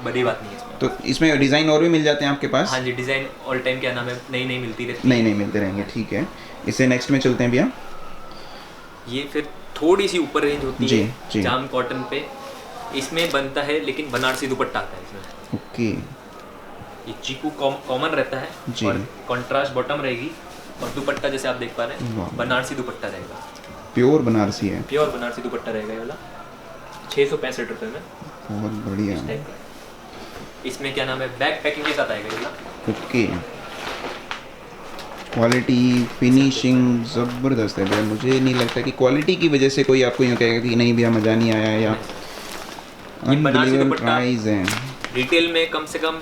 बड़ी बात नहीं है इसमें। तो इसमें डिज़ाइन और भी मिल जाते हैं आपके पास? हाँ जी, डिज़ाइन ऑल टाइम क्या नाम है, नई नई मिलती रहती नहीं मिलते रहेंगे, ठीक है। इससे नेक्स्ट में चलते हैं भैया। ये फिर थोड़ी सी ऊपर रेंज होती जी, है जी। जाम कॉटन पे, इसमें बनता है लेकिन बनारसी दुपट्टा आता है इसमें। ओके, ये चीकू कॉमन रहता है जी। और कंट्रास्ट बॉटम रहेगी, और दुपट्टा जैसे आप देख पा रहे वाह। हैं बनारसी दुपट्टा रहेगा, प्योर बनारसी है, प्योर बनारसी दुपट्टा रहेगा ये वाला, 665 रुपये में बहुत बढ़िया। इस टाइप का। इसमें क्या नाम है, बैक पैकिंग के साथ आएगा ये वाला। ओके, क्वालिटी फिनिशिंग ज़बरदस्त है भैया। मुझे नहीं लगता कि क्वालिटी की वजह से कोई आपको यूँ कहेगा कि नहीं भैया मज़ा नहीं आया, या ये बनारसी अनबिलीवेबल दुपट्टा प्राइस है रिटेल में कम से कम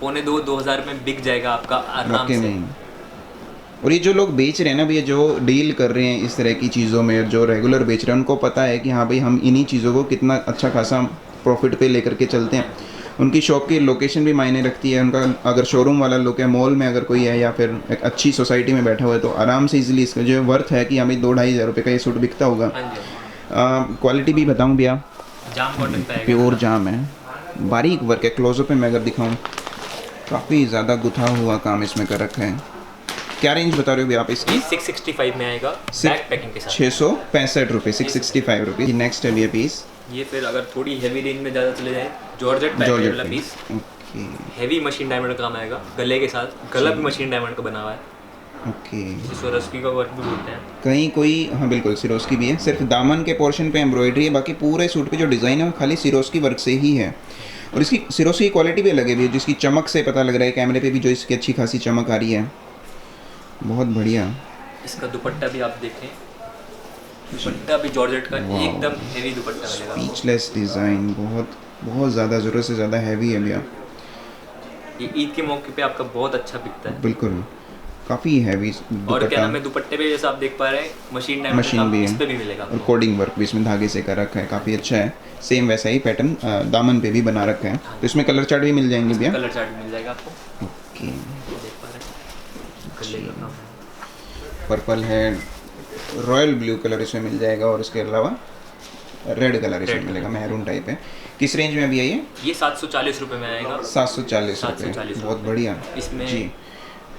2,500 में बिक जाएगा आपका आराम वाकई से। में। और ये जो लोग बेच रहे हैं ना भैया, जो डील कर रहे हैं इस तरह की चीज़ों में, जो रेगुलर बेच रहे हैं, उनको पता है कि हाँ भाई हम इन्हीं चीज़ों को कितना अच्छा खासा प्रॉफिट पे लेकर के चलते हैं। उनकी शॉप की लोकेशन भी मायने रखती है। उनका अगर शोरूम वाला लोग है, मॉल में अगर कोई है, या फिर एक अच्छी सोसाइटी में बैठा हुआ है, तो आराम से इजीली इसका जो वर्थ है कि हमें 2-2.5 हज़ार रुपये का ये सूट बिकता होगा। हाँ जी, क्वालिटी भी बताऊँ भैया, जाम कॉटन पे आएगा। प्योर जाम है, बारीक वर्क है। क्लोजअप में मैं अगर दिखाऊँ, काफ़ी ज़्यादा गुथा हुआ काम इसमें कर रखा है। क्या रेंज बता रहे हो भैया आप इसकी? ये 665 में आएगा बैक पैकिंग के साथ। 665 रुपये, 665 रुपये। नेक्स्ट है भैया पीस, ये फिर अगर थोड़ी हैवी रेंज में ज़्यादा चले जाए, जॉर्जेट टाइप वाला पीस, ओके हैवी मशीन डायमंड का काम आएगा गले के साथ। गला भी मशीन डायमंड का बना हुआ है, ओके। जिसको रस्की का वर्क भी बोलते हैं। कहीं कोई, हाँ बिल्कुल सिरोस्की भी है, सिर्फ दामन के पोर्शन पे एम्ब्रॉयडरी है, बाकी पूरे सूट पे जो डिज़ाइन है वो खाली सिरोस्की वर्क से ही है। और इसकी सिरोस्की की क्वालिटी भी अलग है, जिसकी चमक से पता लग रहा है, कैमरे पे भी जो इसकी अच्छी खासी चमक आ रही है, बहुत बढ़िया। इसका दुपट्टा भी आप देखें, दुपट्टा भी जॉर्जेट का वाह। एकदम हेवी दुपट्टा मिलेगा आपको। स्पीचलेस डिज़ाइन, बहुत ज़्यादा, ज़रूरत से ज़्यादा हैवी है भैया। ये ईद के मौके पे आपका बहुत अच्छा बिकता है। बिल्कुल, काफ़ी हैवी और क्या दुपट्टा, नाम है, दुपट्टे पे जैसा आप देख पा रहे हैं मशीन डायमंड मशीन भी इस है पे भी मिलेगा और आपको। कोडिंग वर्क भी इसमें धागे से कर रखा है, काफ़ी अच्छा है। सेम वैसा ही पैटर्न दामन पे भी बना रखा है। तो इसमें कलर चार्ट भी मिल जाएंगे भैया? कलर चार्ट भी मिल जाएगा आपको, ओके, देख पा रहे हैं गले का काम है। पर्पल है, रॉयल ब्लू कलर इसमें मिल जाएगा, और इसके अलावा रेड कलर इसमें Red मिलेगा, मैरून टाइप है। किस रेंज में भी है ये? ये 740 रुपये में आएगा। 740 रुपये, 740 बहुत बढ़िया। इसमें जी,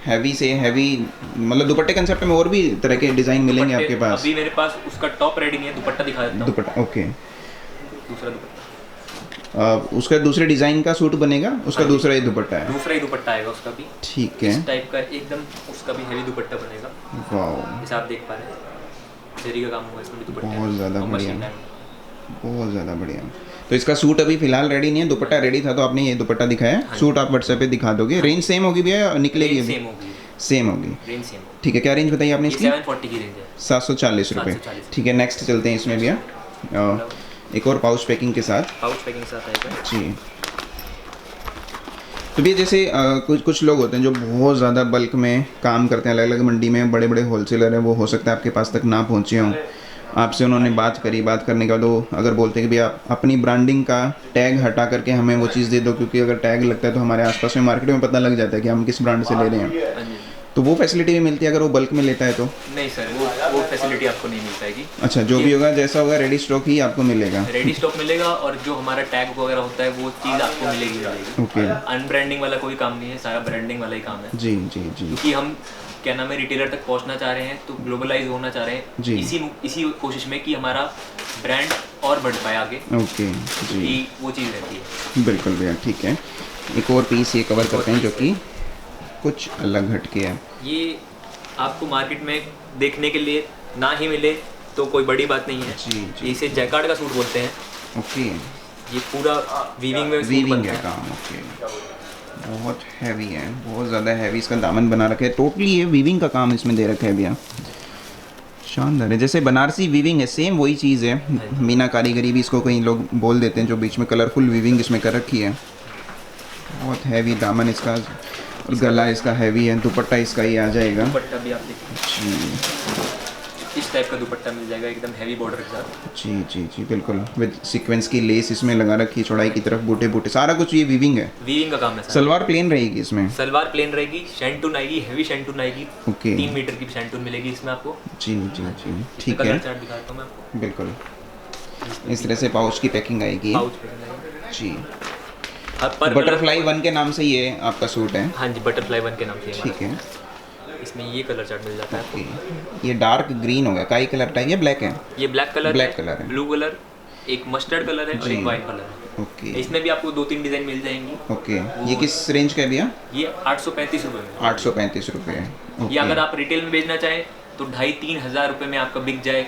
हैवी से हैवी, मतलब दुपट्टे कंसेप्ट में और भी तरह के डिज़ाइन मिलेंगे दुपट्टे- आपके पास? अभी मेरे पास उसका टॉप रेडी नहीं है, दुपट्टा दिखा देता हूँ। दुपट्टा, ओके। दूसरा दुपट्टा, उसका दूसरे डिज़ाइन का सूट बनेगा, उसका हाँ जी। दूसरा ही दुपट्टा है? दूसरा ही दुपट्टा आएगा उसका भी, ठीक है, इस टाइप का एकदम, उसका भी हेवी दुपट्टा बनेगा। वाह, जैसे आप देख पा रहे हैं जरी का काम हुआ है इसमें भी, दुपट्टे बहुत ज़्यादा और बढ़िया। Machine diamond. बहुत ज़्यादा बढ़िया। तो इसका सूट अभी फिलहाल रेडी नहीं है, दुपट्टा रेडी था तो आपने ये दुपट्टा दिखाया। हाँ सूट आप व्हाट्सएप पे दिखा दोगे। रेंज सेम होगी भैया या निकलेगी रेंज अभी? सेम होगी, सेम होगी, रेंज सेम होगी। ठीक है। क्या रेंज बताइए आपने ये इसकी? 740 की रेंज है। 740 रुपये, 740। ठीक है। नेक्स्ट चलते हैं इसमें भैया, एक और पाउच पैकिंग के साथ। पाउच पैकिंग के साथ आएगा। जी, तो भैया जैसे कुछ लोग होते हैं जो बहुत ज़्यादा बल्क में काम करते हैं, अलग अलग मंडी में बड़े बड़े होलसेलर हैं, वो हो सकता है आपके पास तक ना पहुँचे हों। आपसे उन्होंने बात करी, बात करने के बाद वो अगर बोलते हैं कि भैया अपनी ब्रांडिंग का टैग हटा करके हमें वो चीज़ दे दो, क्योंकि अगर टैग लगता है तो हमारे आसपास में मार्केट में पता लग जाता है कि हम किस ब्रांड से ले रहे हैं, हाँ जी। तो वो फैसिलिटी भी मिलती है अगर वो बल्क में लेता है तो? नहीं सर, वो फैसिलिटी आपको नहीं मिल पाएगी। अच्छा, जो भी होगा जैसा होगा रेडी स्टॉक ही आपको मिलेगा? रेडी स्टॉक मिलेगा, और जो हमारा टैग वगैरह होता है वो चीज़ आपको मिलेगी। ओके, अनब्रांडिंग वाला कोई काम नहीं है, सारा ब्रांडिंग वाला ही काम है। जी जी जी, क्योंकि हम क्या नाम है, रिटेलर तक पहुंचना चाह रहे हैं, तो ग्लोबलाइज होना चाह रहे जी। हैं, इसी कोशिश में कि हमारा ब्रांड और बढ़ पाए आगे, ओके जी, कि वो चीज़ रहती है। बिल्कुल भैया, ठीक है। एक और पीस ये कवर करते हैं जो कि कुछ अलग हटके है। ये आपको मार्केट में देखने के लिए ना ही मिले तो कोई बड़ी बात नहीं है। जी जी, इसे जैकार्ड का सूट बोलते हैं। ओके, ये पूरा वीविंग में सूट वीविंग बनता है है। काम, ओके। बहुत हैवी है, बहुत ज़्यादा हैवी इसका दामन बना रखा है। टोटली ये वीविंग का काम इसमें दे रखा है भैया, शानदार है। जैसे बनारसी वीविंग है, सेम वही चीज़ है। मीना कारीगरी भी इसको कई लोग बोल देते हैं, जो बीच में कलरफुल वीविंग इसमें कर रखी है। बहुत हैवी दामन इसका, और गला इसका हैवी है। दुपट्टा इसका ही आ जाएगा दुपट्टा भी आप देखिए, जी इस टाइप का दुपट्टा मिल जाएगा एकदम हैवी बॉर्डर के साथ। जी जी जी, बिल्कुल। विद सीक्वेंस की लेस इसमें लगा रखी है, चौड़ाई की तरफ बूटे बूटे, सारा कुछ ये वीविंग है। वीविंग का काम है सर। सलवार प्लेन रहेगी इसमें? सलवार प्लेन रहेगी, शैंटून आएगी, हैवी शैंटून आएगी। ओके, 3 मीटर की शैंटून मिलेगी इसमें आपको। जी जी जी, ठीक कलर है, चार्ट दिखाता हूँ मैं आपको। बिल्कुल। इस तरह से पाउच की पैकिंग आएगी पाउच पैकिंग आएगी। जी। पर बटरफ्लाई 1 के नाम से ये आपका सूट है? हाँ जी, बटरफ्लाई 1 के नाम से। ठीक है। इसमें ये कलर चार्ट मिल जाता है आपको। ये डार्क ग्रीन हो गया, काई कलर टाइप, ये ब्लैक है? ये ब्लैक कलर है, ब्लू कलर, एक मस्टर्ड कलर है और एक वाइट कलर है। ओके। इसमें भी आपको 2-3 डिज़ाइन मिल जाएंगी। ओके। ये किस रेंज का है भैया? ये 835 रुपये में। 835 रुपये। ये अगर आप रिटेल में बेचना चाहें तो 2,500-3 हज़ार रुपये में आपका बिक जाए,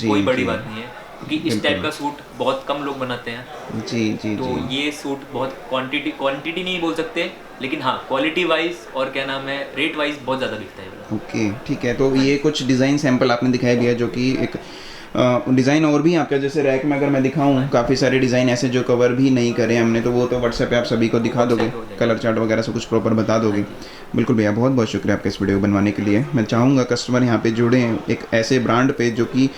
कोई बड़ी बात नहीं है, क्योंकि इस टाइप का सूट बहुत कम लोग बनाते हैं। जी। तो ये सूट बहुत क्वांटिटी नहीं बोल सकते, लेकिन हाँ क्वालिटी वाइज और क्या नाम है रेट वाइज बहुत ज़्यादा बिकता है। ओके, ठीक है। तो ये कुछ डिज़ाइन सैंपल आपने दिखाई दिया, जो कि एक डिज़ाइन और भी आपका, जैसे रैक में अगर मैं दिखाऊं काफ़ी सारे डिज़ाइन ऐसे जो कवर भी नहीं करे हमने, तो वो तो व्हाट्सएप पे आप सभी को दिखा दोगे, कलर चार्ट वगैरह सब कुछ प्रॉपर बता दोगे। बिल्कुल भैया, बहुत बहुत शुक्रिया आपके इस वीडियो को बनवाने के लिए। मैं चाहूँगा कस्टमर यहाँ पे जुड़ें एक ऐसे ब्रांड पे जो कि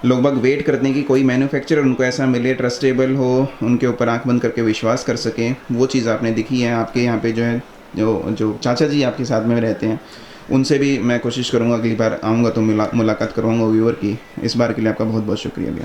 लोग वेट करते हैं कि कोई मैन्युफैक्चरर उनको ऐसा मिले, ट्रस्टेबल हो, उनके ऊपर आंख बंद करके विश्वास कर सकें। वो चीज़ आपने दिखी है। आपके यहाँ पे जो है जो चाचा जी आपके साथ में रहते हैं, उनसे भी मैं कोशिश करूँगा अगली बार आऊँगा तो मुलाकात करवाऊँगा व्यूअर की। इस बार के लिए आपका बहुत बहुत शुक्रिया भैया।